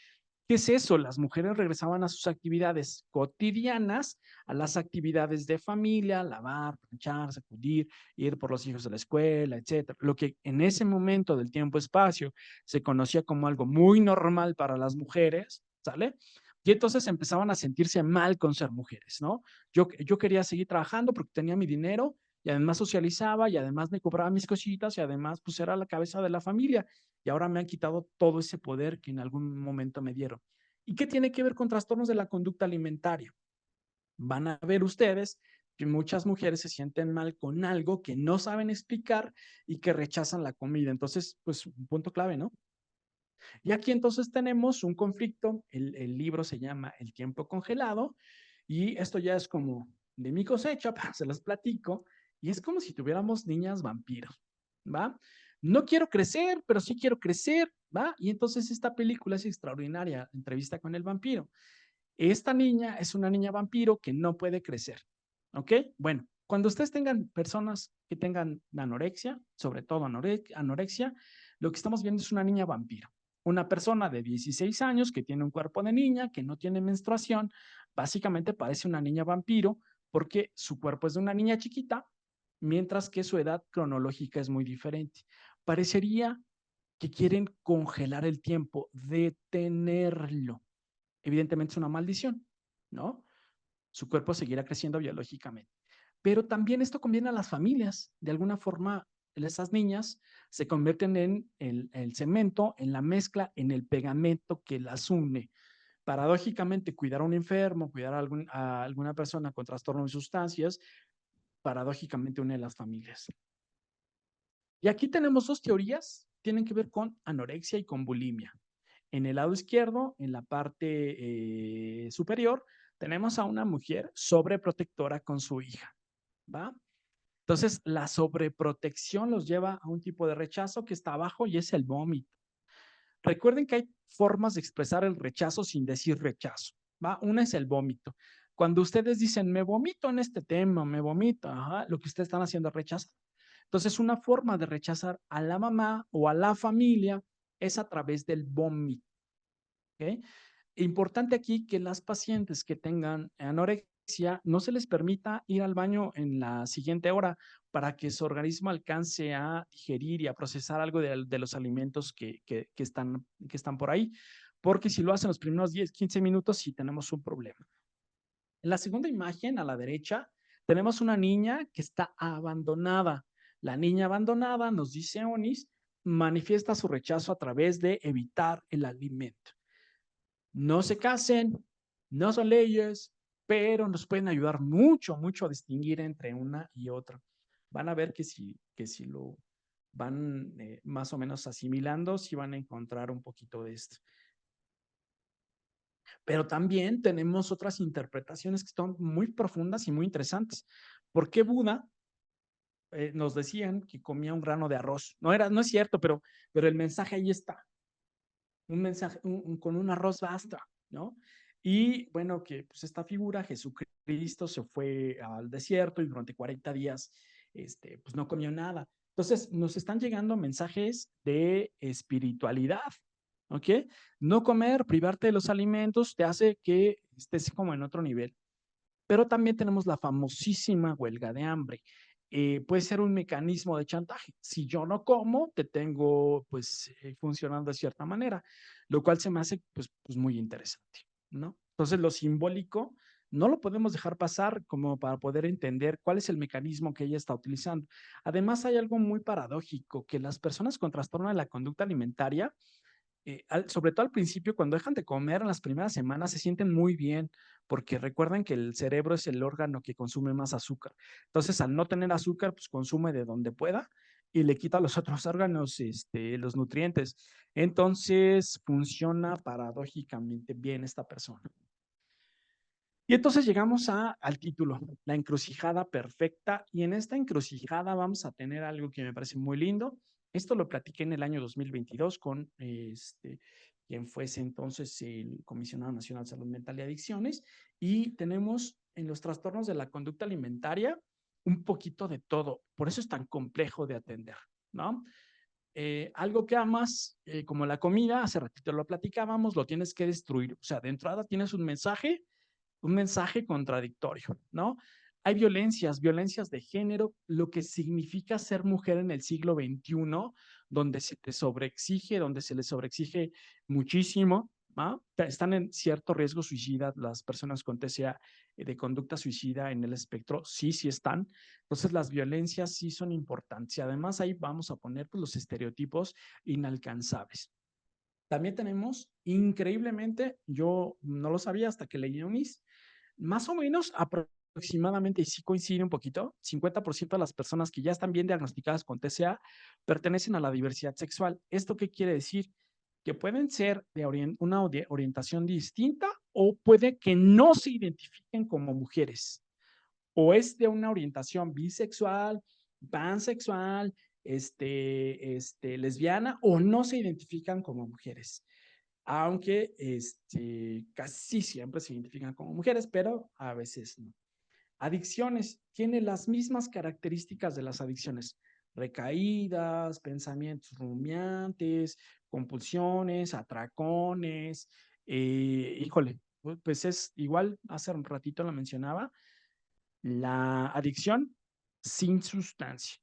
¿Qué es eso? Las mujeres regresaban a sus actividades cotidianas, a las actividades de familia, lavar, planchar, sacudir, ir por los hijos a la escuela, etcétera. Lo que en ese momento del tiempo-espacio se conocía como algo muy normal para las mujeres, ¿sale? Y entonces empezaban a sentirse mal con ser mujeres, ¿no? Yo quería seguir trabajando porque tenía mi dinero y además socializaba y además me cobraba mis cositas y además pues era la cabeza de la familia y ahora me han quitado todo ese poder que en algún momento me dieron. ¿Y qué tiene que ver con trastornos de la conducta alimentaria? Van a ver ustedes que muchas mujeres se sienten mal con algo que no saben explicar y que rechazan la comida. Entonces, pues un punto clave, ¿no? Y aquí entonces tenemos un conflicto, el libro se llama El tiempo congelado y esto ya es como de mi cosecha, se los platico, y es como si tuviéramos niñas vampiros, ¿va? No quiero crecer, pero sí quiero crecer, ¿va? Y entonces esta película es extraordinaria, Entrevista con el vampiro. Esta niña es una niña vampiro que no puede crecer, ¿ok? Bueno, cuando ustedes tengan personas que tengan anorexia, sobre todo anorexia, lo que estamos viendo es una niña vampiro. Una persona de 16 años que tiene un cuerpo de niña, que no tiene menstruación, básicamente parece una niña vampiro porque su cuerpo es de una niña chiquita, mientras que su edad cronológica es muy diferente. Parecería que quieren congelar el tiempo, detenerlo. Evidentemente es una maldición, ¿no? Su cuerpo seguirá creciendo biológicamente. Pero también esto conviene a las familias. De alguna forma, esas niñas se convierten en el cemento, en la mezcla, en el pegamento que las une. Paradójicamente, cuidar a un enfermo, cuidar a alguna persona con trastorno de sustancias, paradójicamente une a las familias. Y aquí tenemos dos teorías, tienen que ver con anorexia y con bulimia. En el lado izquierdo, en la parte superior, tenemos a una mujer sobreprotectora con su hija, ¿va? Entonces, la sobreprotección los lleva a un tipo de rechazo que está abajo y es el vómito. Recuerden que hay formas de expresar el rechazo sin decir rechazo, ¿va? Una es el vómito. Cuando ustedes dicen, me vomito en este tema, me vomito, ajá, lo que ustedes están haciendo es rechazar. Entonces, una forma de rechazar a la mamá o a la familia es a través del vómito. ¿Okay? Importante aquí que las pacientes que tengan anorexia no se les permita ir al baño en la siguiente hora para que su organismo alcance a digerir y a procesar algo de los alimentos que están por ahí, porque si lo hacen los primeros 10, 15 minutos, sí tenemos un problema. En la segunda imagen, a la derecha, tenemos una niña que está abandonada. La niña abandonada, nos dice Onis, manifiesta su rechazo a través de evitar el alimento. No se casen, no son leyes, pero nos pueden ayudar mucho, mucho a distinguir entre una y otra. Van a ver que si lo van más o menos asimilando, sí van a encontrar un poquito de esto. Pero también tenemos otras interpretaciones que son muy profundas y muy interesantes. ¿Por qué Buda nos decían que comía un grano de arroz? No es cierto, pero el mensaje ahí está. Un mensaje, con un arroz basta, ¿no? Y bueno, que pues esta figura, Jesucristo, se fue al desierto y durante 40 días, pues no comió nada. Entonces, nos están llegando mensajes de espiritualidad, ¿ok? No comer, privarte de los alimentos, te hace que estés como en otro nivel. Pero también tenemos la famosísima huelga de hambre. Puede ser un mecanismo de chantaje. Si yo no como, te tengo pues funcionando de cierta manera, lo cual se me hace pues muy interesante, ¿no? Entonces lo simbólico no lo podemos dejar pasar como para poder entender cuál es el mecanismo que ella está utilizando. Además hay algo muy paradójico, que las personas con trastorno de la conducta alimentaria sobre todo al principio, cuando dejan de comer en las primeras semanas, se sienten muy bien, porque recuerden que el cerebro es el órgano que consume más azúcar. Entonces, al no tener azúcar, pues consume de donde pueda y le quita a los otros órganos los nutrientes. Entonces funciona paradójicamente bien esta persona. Y entonces llegamos al título, la encrucijada perfecta. Y en esta encrucijada vamos a tener algo que me parece muy lindo. Esto lo platiqué en el año 2022 con quien fuese entonces el Comisionado Nacional de Salud Mental y Adicciones. Y tenemos en los trastornos de la conducta alimentaria un poquito de todo. Por eso es tan complejo de atender, ¿no? Algo que amas, como la comida, hace ratito lo platicábamos, lo tienes que destruir. O sea, de entrada tienes un mensaje contradictorio, ¿no? Hay violencias de género, lo que significa ser mujer en el siglo XXI, donde se te sobreexige, donde se les sobreexige muchísimo, ¿no? Están en cierto riesgo suicida las personas con TCA de conducta suicida en el espectro, sí están. Entonces las violencias sí son importantes y además ahí vamos a poner pues, los estereotipos inalcanzables. También tenemos, increíblemente, yo no lo sabía hasta que leí UNIS, más o menos aproximadamente, y sí coincide un poquito, 50% de las personas que ya están bien diagnosticadas con TCA pertenecen a la diversidad sexual. ¿Esto qué quiere decir? Que pueden ser de una orientación distinta o puede que no se identifiquen como mujeres. O es de una orientación bisexual, pansexual, lesbiana, o no se identifican como mujeres. Aunque casi siempre se identifican como mujeres, pero a veces no. Adicciones, tiene las mismas características de las adicciones. Recaídas, pensamientos rumiantes, compulsiones, atracones. Híjole, pues es igual, hace un ratito lo mencionaba, la adicción sin sustancia.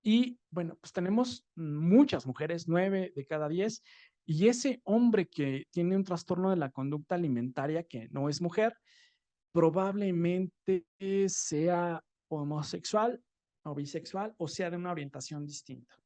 Y bueno, pues tenemos muchas mujeres, 9 de cada 10, y ese hombre que tiene un trastorno de la conducta alimentaria que no es mujer, probablemente sea homosexual o bisexual o sea de una orientación distinta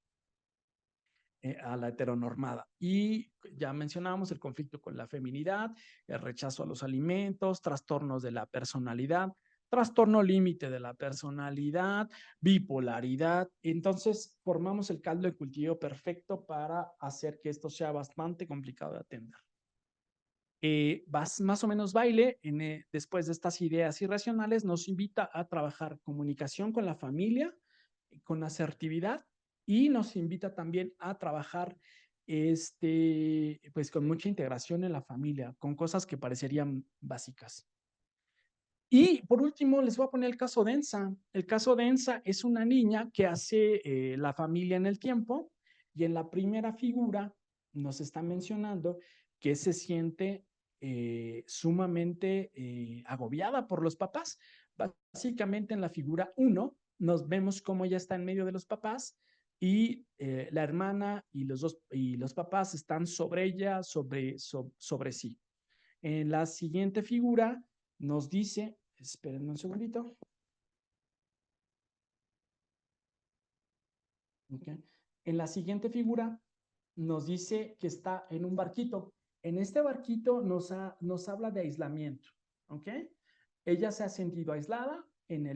a la heteronormada. Y ya mencionábamos el conflicto con la feminidad, el rechazo a los alimentos, trastornos de la personalidad, trastorno límite de la personalidad, bipolaridad. Entonces, formamos el caldo de cultivo perfecto para hacer que esto sea bastante complicado de atender. Más o menos baile, después de estas ideas irracionales, nos invita a trabajar comunicación con la familia, con asertividad, y nos invita también a trabajar pues con mucha integración en la familia, con cosas que parecerían básicas. Y por último, les voy a poner el caso de Ensa. El caso de Ensa es una niña que hace la familia en el tiempo, y en la primera figura nos está mencionando que se siente sumamente agobiada por los papás. Básicamente en la figura 1 nos vemos cómo ella está en medio de los papás y la hermana y los papás están sobre ella, sobre sí. En la siguiente figura nos dice, esperen un segundito. Okay. En la siguiente figura nos dice que está en un barquito. En este barquito nos habla de aislamiento. ¿Ok? Ella se ha sentido aislada en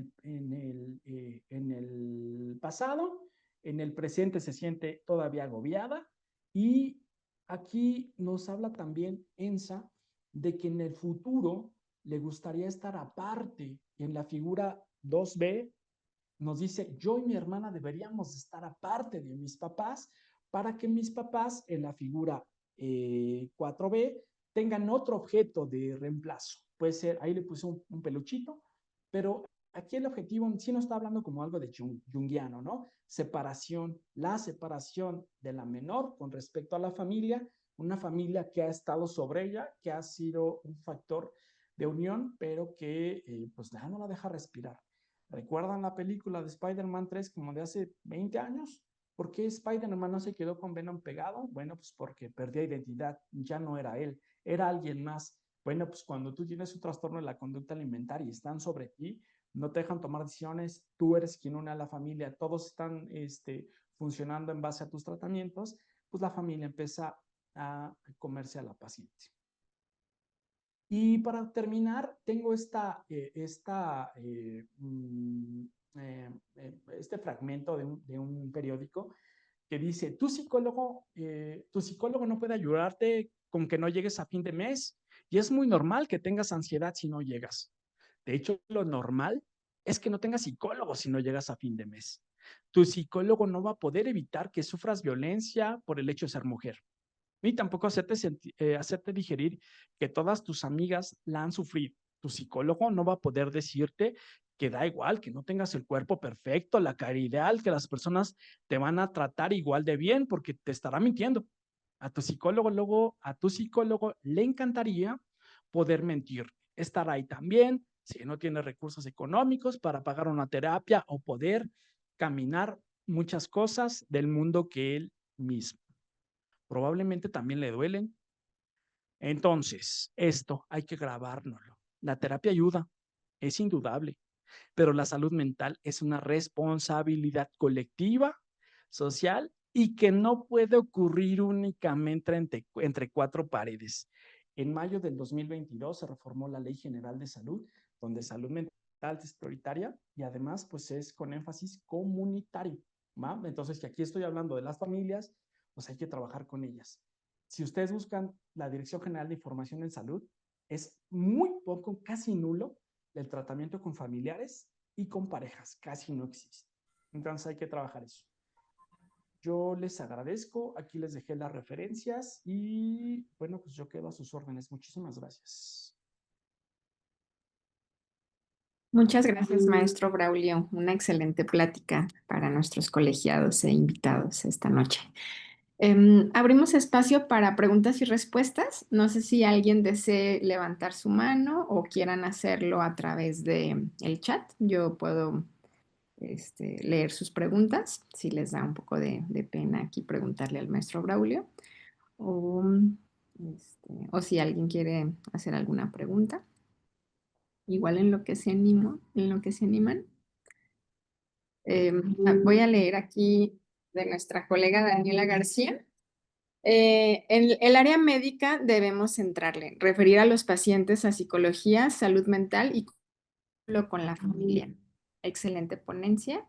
el pasado, en el presente se siente todavía agobiada, y aquí nos habla también Ensa de que en el futuro le gustaría estar aparte. En la figura 2B nos dice, yo y mi hermana deberíamos estar aparte de mis papás para que mis papás en la figura 4B tengan otro objeto de reemplazo. Puede ser, ahí le puse un peluchito, pero aquí el objetivo sí nos está hablando como algo de junguiano, ¿no? Separación, la separación de la menor con respecto a la familia, una familia que ha estado sobre ella, que ha sido un factor de unión, pero que pues ya no la deja respirar. ¿Recuerdan la película de Spider-Man 3 como de hace 20 años? ¿Por qué Spider-Man no se quedó con Venom pegado? Bueno, pues porque perdía identidad, ya no era él, era alguien más. Bueno, pues cuando tú tienes un trastorno de la conducta alimentaria y están sobre ti, no te dejan tomar decisiones, tú eres quien une a la familia, todos están funcionando en base a tus tratamientos, pues la familia empieza a comerse a la paciente. Y para terminar, tengo este fragmento de un periódico que dice, tu psicólogo no puede ayudarte con que no llegues a fin de mes y es muy normal que tengas ansiedad si no llegas. De hecho, lo normal es que no tengas psicólogo si no llegas a fin de mes. Tu psicólogo no va a poder evitar que sufras violencia por el hecho de ser mujer, ni tampoco hacerte digerir que todas tus amigas la han sufrido. Tu psicólogo no va a poder decirte que da igual, que no tengas el cuerpo perfecto, la cara ideal, que las personas te van a tratar igual de bien porque te estará mintiendo. A tu psicólogo le encantaría poder mentir, estar ahí también, si no tiene recursos económicos para pagar una terapia o poder caminar muchas cosas del mundo que él mismo. Probablemente también le duelen. Entonces, esto hay que grabárnoslo. La terapia ayuda, es indudable, pero la salud mental es una responsabilidad colectiva, social y que no puede ocurrir únicamente entre cuatro paredes. En mayo del 2022 se reformó la Ley General de Salud, donde salud mental es prioritaria y además pues es con énfasis comunitario. ¿Va? Entonces, que aquí estoy hablando de las familias, pues hay que trabajar con ellas. Si ustedes buscan la Dirección General de Información en Salud, es muy poco, casi nulo, el tratamiento con familiares y con parejas, casi no existe. Entonces hay que trabajar eso. Yo les agradezco, aquí les dejé las referencias y bueno, pues yo quedo a sus órdenes. Muchísimas gracias. Muchas gracias, maestro Braulio. Una excelente plática para nuestros colegiados e invitados esta noche. Abrimos espacio para preguntas y respuestas. No sé si alguien desee levantar su mano o quieran hacerlo a través de el chat. Yo puedo leer sus preguntas, si les da un poco de pena aquí preguntarle al maestro Braulio. O, o si alguien quiere hacer alguna pregunta. Igual en lo que se animan. Voy a leer aquí de nuestra colega Daniela García. En el área médica debemos centrarle, referir a los pacientes a psicología, salud mental y con la familia. Excelente ponencia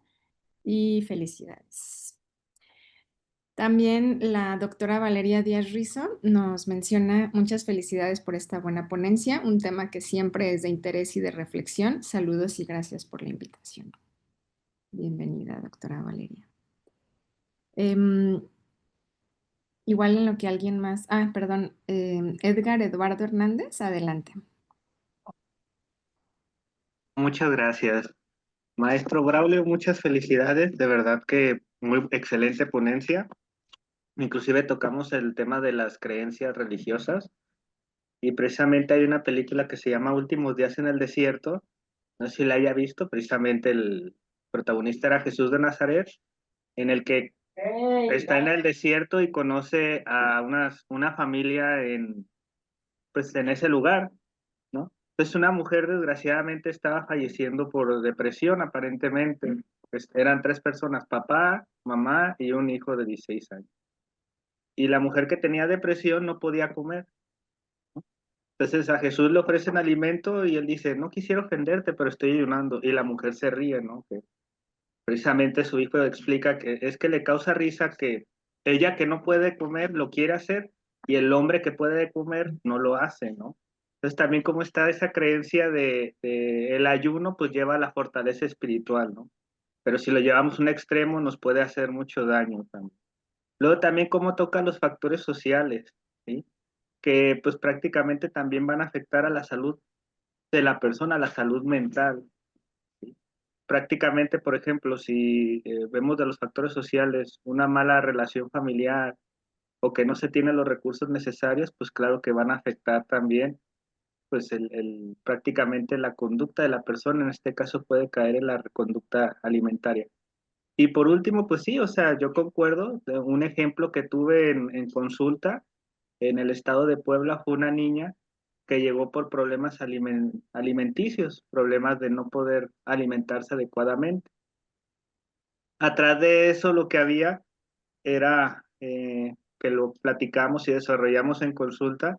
y felicidades. También la doctora Valeria Díaz Rizo nos menciona muchas felicidades por esta buena ponencia, un tema que siempre es de interés y de reflexión. Saludos y gracias por la invitación. Bienvenida, doctora Valeria. Igual en lo que alguien más... perdón. Edgar Eduardo Hernández, adelante. Muchas gracias. Maestro Braulio, muchas felicidades. De verdad que muy excelente ponencia. Inclusive tocamos el tema de las creencias religiosas y precisamente hay una película que se llama Últimos días en el desierto. No sé si la haya visto. Precisamente el protagonista era Jesús de Nazaret, en el que está en el desierto y conoce a una familia pues, en ese lugar, ¿no? Entonces una mujer desgraciadamente estaba falleciendo por depresión aparentemente. Pues, eran tres personas, papá, mamá y un hijo de 16 años. Y la mujer que tenía depresión no podía comer. Entonces a Jesús le ofrecen alimento y él dice, no quisiera ofenderte, pero estoy ayunando. Y la mujer se ríe, ¿no? Que precisamente su hijo explica que es que le causa risa que ella que no puede comer lo quiere hacer y el hombre que puede comer no lo hace, ¿no? Entonces también como está esa creencia de el ayuno, pues lleva a la fortaleza espiritual, ¿no? Pero si lo llevamos a un extremo nos puede hacer mucho daño también. Luego también cómo toca los factores sociales, ¿sí? Que pues prácticamente también van a afectar a la salud de la persona, a la salud mental. Prácticamente, por ejemplo, si vemos de los factores sociales una mala relación familiar o que no se tienen los recursos necesarios, pues claro que van a afectar también pues prácticamente la conducta de la persona, en este caso puede caer en la conducta alimentaria. Y por último, pues sí, o sea, yo concuerdo, un ejemplo que tuve en consulta en el estado de Puebla fue una niña que llegó por problemas alimenticios, problemas de no poder alimentarse adecuadamente. Atrás de eso lo que había era que lo platicamos y desarrollamos en consulta,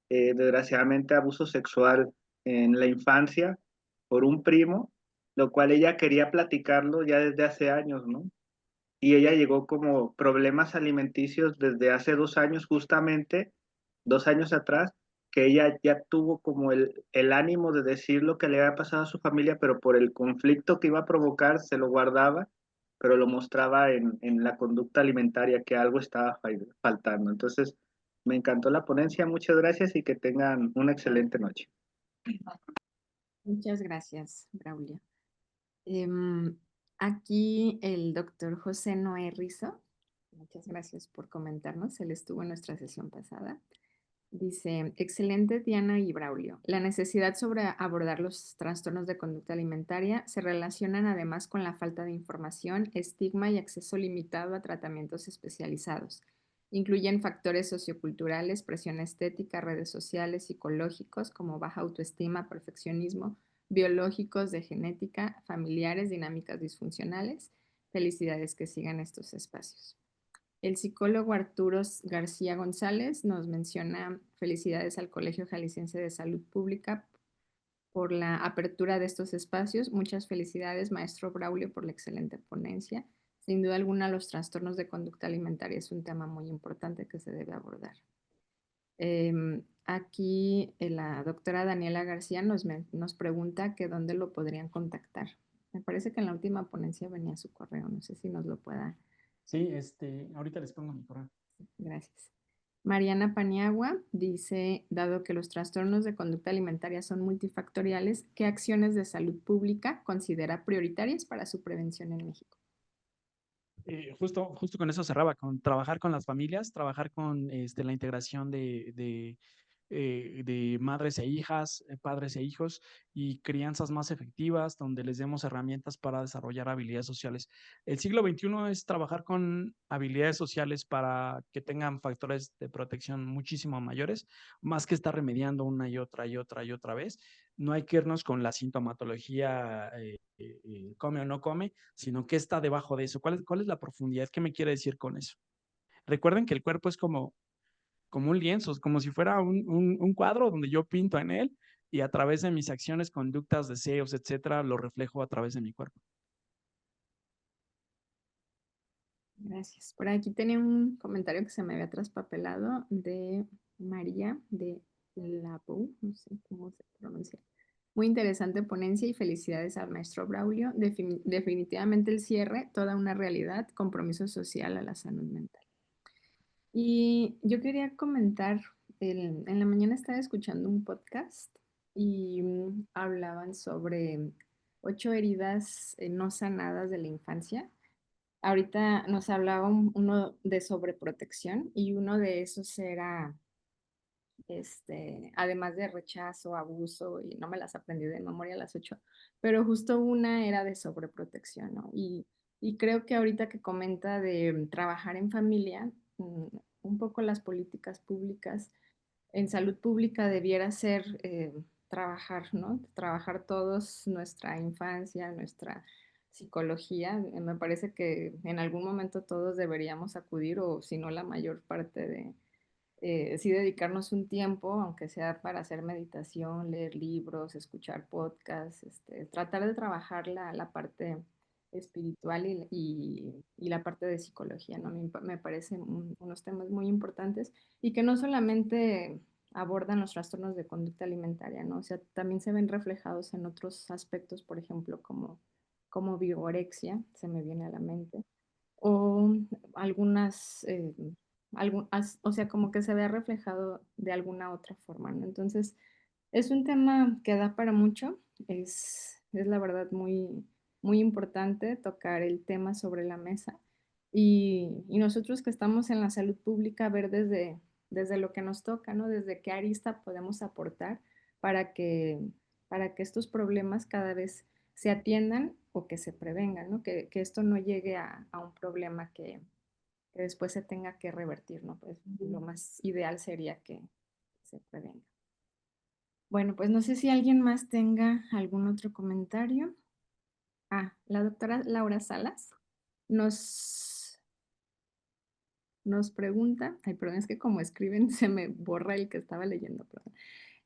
desgraciadamente abuso sexual en la infancia por un primo lo cual ella quería platicarlo ya desde hace años, ¿no? Y ella llegó como problemas alimenticios desde hace 2 años, justamente 2 años atrás, que ella ya tuvo como el ánimo de decir lo que le había pasado a su familia, pero por el conflicto que iba a provocar se lo guardaba, pero lo mostraba en la conducta alimentaria, que algo estaba faltando. Entonces, me encantó la ponencia, muchas gracias y que tengan una excelente noche. Muchas gracias, Braulio. Em, Aquí el doctor José Noé Rizo, muchas gracias por comentarnos, él estuvo en nuestra sesión pasada. Dice, excelente Diana y Braulio. La necesidad sobre abordar los trastornos de conducta alimentaria se relacionan además con la falta de información, estigma y acceso limitado a tratamientos especializados. Incluyen factores socioculturales, presión estética, redes sociales, psicológicos como baja autoestima, perfeccionismo, biológicos, de genética, familiares, dinámicas disfuncionales. Felicidades que sigan estos espacios. El psicólogo Arturo García González nos menciona felicidades al Colegio Jalisciense de Salud Pública por la apertura de estos espacios. Muchas felicidades, maestro Braulio, por la excelente ponencia. Sin duda alguna, los trastornos de conducta alimentaria es un tema muy importante que se debe abordar. Aquí la doctora Daniela García nos pregunta que dónde lo podrían contactar. Me parece que en la última ponencia venía su correo, no sé si nos lo pueda. Sí, ahorita les pongo mi correo. Gracias. Mariana Paniagua dice, dado que los trastornos de conducta alimentaria son multifactoriales, ¿qué acciones de salud pública considera prioritarias para su prevención en México? Justo con eso cerraba, con trabajar con las familias, trabajar con la integración de madres e hijas, padres e hijos y crianzas más efectivas, donde les demos herramientas para desarrollar habilidades sociales. El siglo XXI es trabajar con habilidades sociales para que tengan factores de protección muchísimo mayores, más que estar remediando una y otra y otra y otra vez. No hay que irnos con la sintomatología, come o no come, sino qué está debajo de eso. ¿Cuál es la profundidad? ¿Qué me quiere decir con eso? Recuerden que el cuerpo es como un lienzo, como si fuera un cuadro donde yo pinto en él y a través de mis acciones, conductas, deseos, etcétera, lo reflejo a través de mi cuerpo. Gracias. Por aquí tenía un comentario que se me había traspapelado de María de Labou, no sé cómo se pronuncia. Muy interesante ponencia y felicidades al maestro Braulio. Definitivamente el cierre, toda una realidad, compromiso social a la salud mental. Y yo quería comentar, en la mañana estaba escuchando un podcast y hablaban sobre 8 heridas no sanadas de la infancia. Ahorita nos hablaba uno de sobreprotección y uno de esos era, además de rechazo, abuso, y no me las aprendí de memoria las 8, pero justo una era de sobreprotección, ¿no? Y creo que ahorita que comenta de trabajar en familia, un poco las políticas públicas en salud pública debiera ser trabajar, ¿no? Trabajar todos nuestra infancia, nuestra psicología. Me parece que en algún momento todos deberíamos acudir, o si no la mayor parte de, sí dedicarnos un tiempo, aunque sea para hacer meditación, leer libros, escuchar podcasts, tratar de trabajar la parte espiritual y la parte de psicología, ¿no? Me parecen unos temas muy importantes y que no solamente abordan los trastornos de conducta alimentaria, ¿no? O sea, también se ven reflejados en otros aspectos, por ejemplo, como vigorexia, se me viene a la mente, o algunas, o sea, como que se vea reflejado de alguna otra forma, ¿no? Entonces, es un tema que da para mucho, es la verdad muy, muy importante tocar el tema sobre la mesa y nosotros que estamos en la salud pública, ver desde lo que nos toca, ¿no? Desde qué arista podemos aportar para que, para que estos problemas cada vez se atiendan o que se prevengan, ¿no? Que esto no llegue a un problema que después se tenga que revertir, ¿no? Pues lo más ideal sería que se prevenga. Bueno, pues no sé si alguien más tenga algún otro comentario. La doctora Laura Salas nos, nos pregunta, ay, perdón, es que como escriben se me borra el que estaba leyendo, perdón.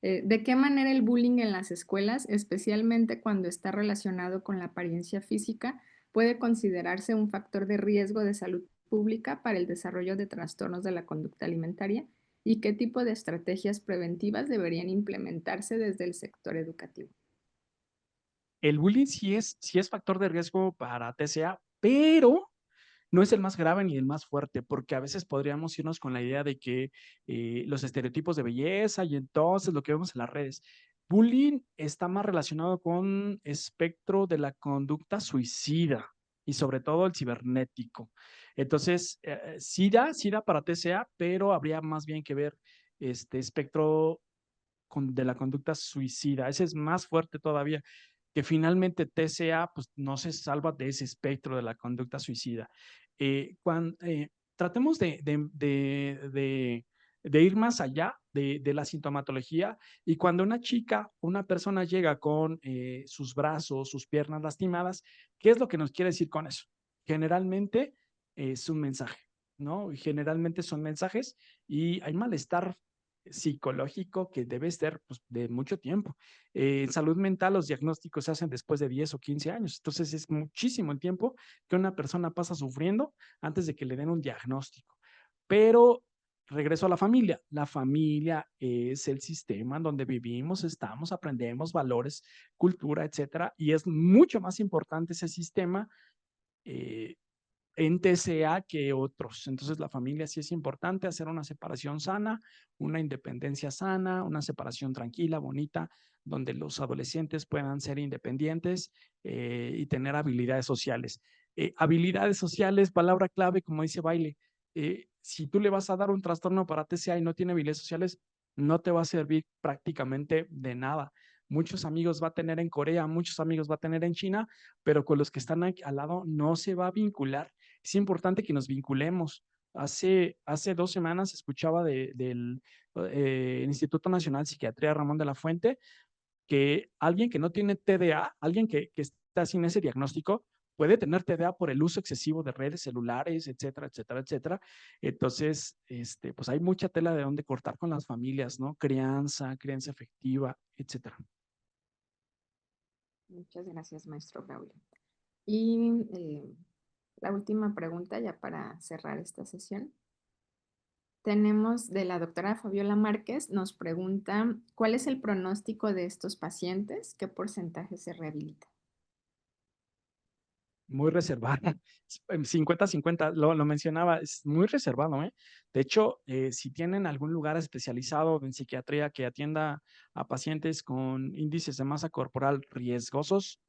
¿De qué manera el bullying en las escuelas, especialmente cuando está relacionado con la apariencia física, puede considerarse un factor de riesgo de salud pública para el desarrollo de trastornos de la conducta alimentaria? ¿Y qué tipo de estrategias preventivas deberían implementarse desde el sector educativo? El bullying sí es factor de riesgo para TCA, pero no es el más grave ni el más fuerte, porque a veces podríamos irnos con la idea de que los estereotipos de belleza y entonces lo que vemos en las redes. Bullying está más relacionado con espectro de la conducta suicida y sobre todo el cibernético. Entonces, sí da para TCA, pero habría más bien que ver este espectro de la conducta suicida. Ese es más fuerte todavía, que finalmente TCA pues, no se salva de ese espectro de la conducta suicida. Tratemos de ir más allá de la sintomatología y cuando una chica, una persona llega con sus brazos, sus piernas lastimadas, ¿qué es lo que nos quiere decir con eso? Generalmente es un mensaje, ¿no? Generalmente son mensajes y hay malestar psicológico que debe ser pues, de mucho tiempo. En salud mental los diagnósticos se hacen después de 10 o 15 años, entonces es muchísimo el tiempo que una persona pasa sufriendo antes de que le den un diagnóstico. Pero regreso a la familia es el sistema en donde vivimos, estamos, aprendemos valores, cultura, etcétera, y es mucho más importante ese sistema en TCA que otros. Entonces, la familia sí es importante hacer una separación sana, una independencia sana, una separación tranquila, bonita, donde los adolescentes puedan ser independientes y tener habilidades sociales. Habilidades sociales, palabra clave, como dice Baile. Si tú le vas a dar un trastorno para TCA y no tiene habilidades sociales, no te va a servir prácticamente de nada. Muchos amigos va a tener en Corea, muchos amigos va a tener en China, pero con los que están aquí al lado no se va a vincular. Es importante que nos vinculemos. Hace 2 semanas escuchaba del Instituto Nacional de Psiquiatría Ramón de la Fuente que alguien que no tiene TDA, alguien que está sin ese diagnóstico, puede tener TDA por el uso excesivo de redes celulares, etcétera, etcétera, etcétera. Entonces, pues hay mucha tela de dónde cortar con las familias, ¿no? Crianza efectiva, etcétera. Muchas gracias, maestro Braulio. Y la última pregunta ya para cerrar esta sesión. Tenemos de la doctora Fabiola Márquez, nos pregunta, ¿cuál es el pronóstico de estos pacientes? ¿Qué porcentaje se rehabilita? Muy reservada, 50-50, lo mencionaba, es muy reservado, ¿eh? De hecho, si tienen algún lugar especializado en psiquiatría que atienda a pacientes con índices de masa corporal riesgosos,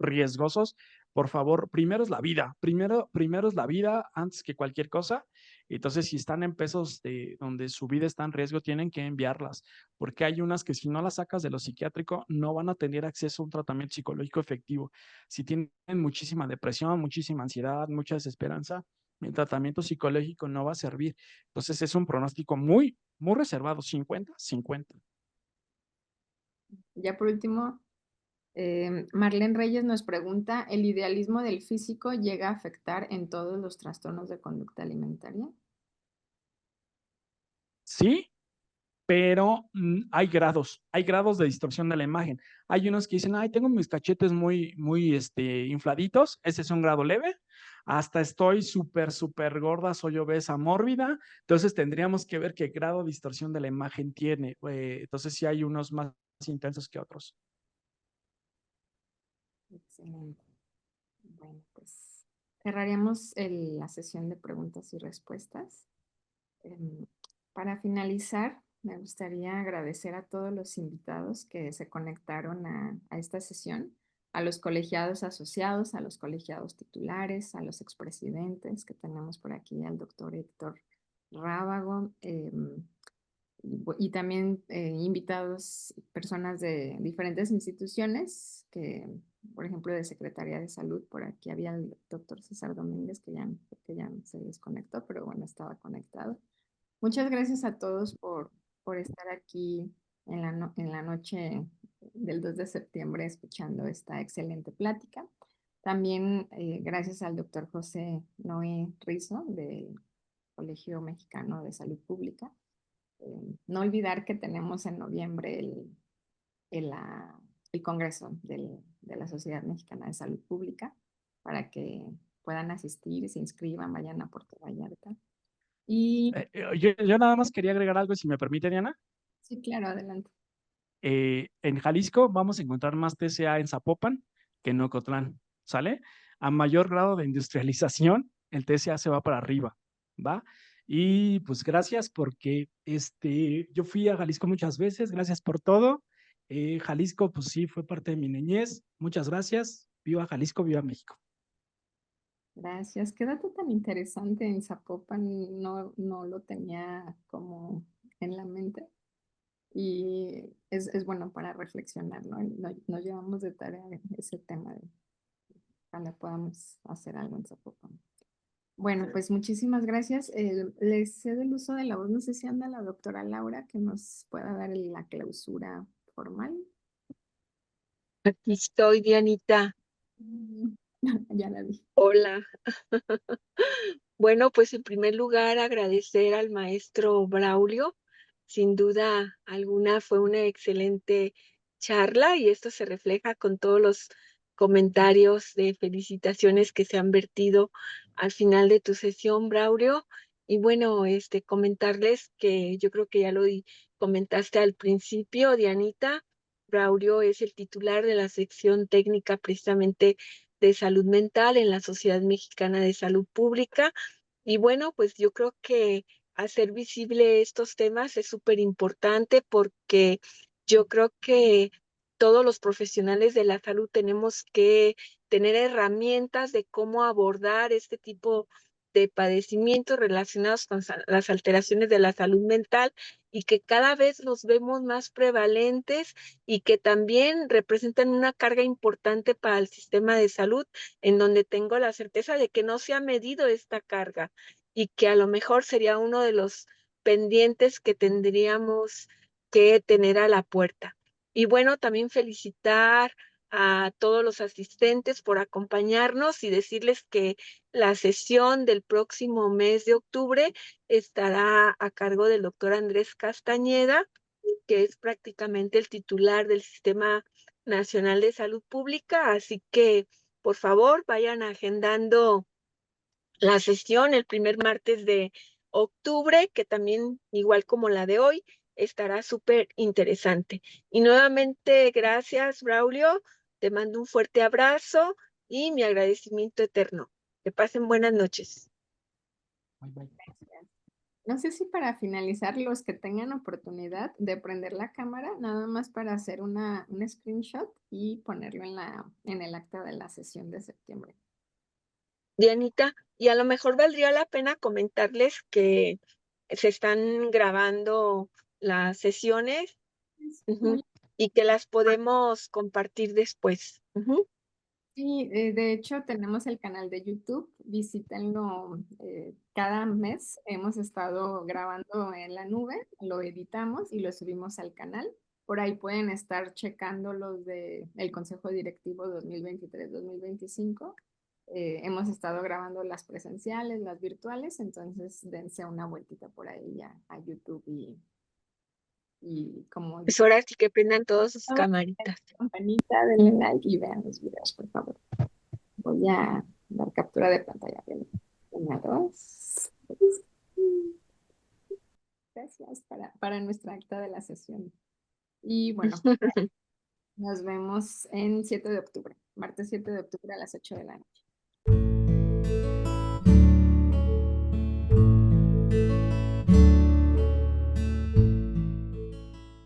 por favor, primero es la vida, primero es la vida antes que cualquier cosa. Entonces, si están en pesos donde su vida está en riesgo, tienen que enviarlas, porque hay unas que si no las sacas de lo psiquiátrico, no van a tener acceso a un tratamiento psicológico efectivo. Si tienen muchísima depresión, muchísima ansiedad, mucha desesperanza, el tratamiento psicológico no va a servir. Entonces es un pronóstico muy, muy reservado, 50-50. Ya por último, Marlene Reyes nos pregunta, ¿el idealismo del físico llega a afectar en todos los trastornos de conducta alimentaria? Sí, pero hay grados de distorsión de la imagen. Hay unos que dicen, ay, tengo mis cachetes muy infladitos, ese es un grado leve, hasta estoy súper gorda, soy obesa mórbida, entonces tendríamos que ver qué grado de distorsión de la imagen tiene. Entonces sí hay unos más intensos que otros. Excelente. Bueno, pues cerraríamos la sesión de preguntas y respuestas. Em, para finalizar, me gustaría agradecer a todos los invitados que se conectaron a esta sesión, a los colegiados asociados, a los colegiados titulares, a los expresidentes que tenemos por aquí, al doctor Héctor Rábago, y también invitados, personas de diferentes instituciones, que, por ejemplo, de Secretaría de Salud, por aquí había el doctor César Domínguez, que ya se desconectó, pero bueno, estaba conectado. Muchas gracias a todos por estar aquí en la noche del 2 de septiembre escuchando esta excelente plática. También gracias al doctor José Noé Rizo del Colegio Mexicano de Salud Pública. No olvidar que tenemos en noviembre el, el Congreso de la Sociedad Mexicana de Salud Pública para que puedan asistir, se inscriban, vayan a Puerto Vallarta. Y Yo nada más quería agregar algo, si me permite, Diana. sí, claro, adelante. En Jalisco vamos a encontrar más TCA en Zapopan que en Ocotlán, ¿sale? A mayor grado de industrialización, el TCA se va para arriba, ¿va? Y pues gracias porque yo fui a Jalisco muchas veces, gracias por todo. Jalisco, pues sí, fue parte de mi niñez. Muchas gracias. Viva Jalisco, viva México. Gracias. Qué dato tan interesante en Zapopan, no lo tenía como en la mente. Y es bueno para reflexionar, ¿no? Nos llevamos de tarea ese tema de ojalá podamos hacer algo en Zapopan. Bueno, pues muchísimas gracias. Les cedo el uso de la voz. No sé si anda la doctora Laura que nos pueda dar la clausura formal. Aquí estoy, Dianita. Ya la vi. Hola. Bueno, pues en primer lugar agradecer al maestro Braulio. Sin duda alguna fue una excelente charla y esto se refleja con todos los comentarios de felicitaciones que se han vertido al final de tu sesión, Braulio. Y bueno, comentarles que yo creo que ya comentaste al principio, Dianita. Braulio es el titular de la sección técnica precisamente de salud mental en la Sociedad Mexicana de Salud Pública. Y bueno, pues yo creo que hacer visible estos temas es súper importante porque yo creo que todos los profesionales de la salud tenemos que tener herramientas de cómo abordar este tipo de padecimientos relacionados con las alteraciones de la salud mental y que cada vez los vemos más prevalentes y que también representan una carga importante para el sistema de salud, en donde tengo la certeza de que no se ha medido esta carga y que a lo mejor sería uno de los pendientes que tendríamos que tener a la puerta. Y bueno, también felicitar a todos los asistentes por acompañarnos y decirles que la sesión del próximo mes de octubre estará a cargo del doctor Andrés Castañeda, que es prácticamente el titular del Sistema Nacional de Salud Pública. Así que, por favor, vayan agendando la sesión el primer martes de octubre, que también, igual como la de hoy, estará súper interesante. Y nuevamente, gracias, Braulio. Te mando un fuerte abrazo y mi agradecimiento eterno. Que pasen buenas noches. Bye, bye. Gracias. No sé si para finalizar, los que tengan oportunidad de prender la cámara, nada más para hacer un screenshot y ponerlo en el acta de la sesión de septiembre. Dianita, y a lo mejor valdría la pena comentarles que se están grabando las sesiones, y que las podemos compartir después. Sí, de hecho tenemos el canal de YouTube, visítenlo. Cada mes hemos estado grabando en la nube, lo editamos y lo subimos al canal. Por ahí pueden estar checando los del Consejo Directivo 2023-2025. Hemos estado grabando las presenciales, las virtuales, entonces dense una vueltita por ahí a YouTube y como Pues ahora sí que prendan todas sus camaritas. campanita, denle like y vean los videos, por favor. Voy a dar captura de pantalla. Una, dos. Gracias para nuestra acta de la sesión. Y bueno, nos vemos en 7 de octubre, martes 7 de octubre a las 8 de la noche.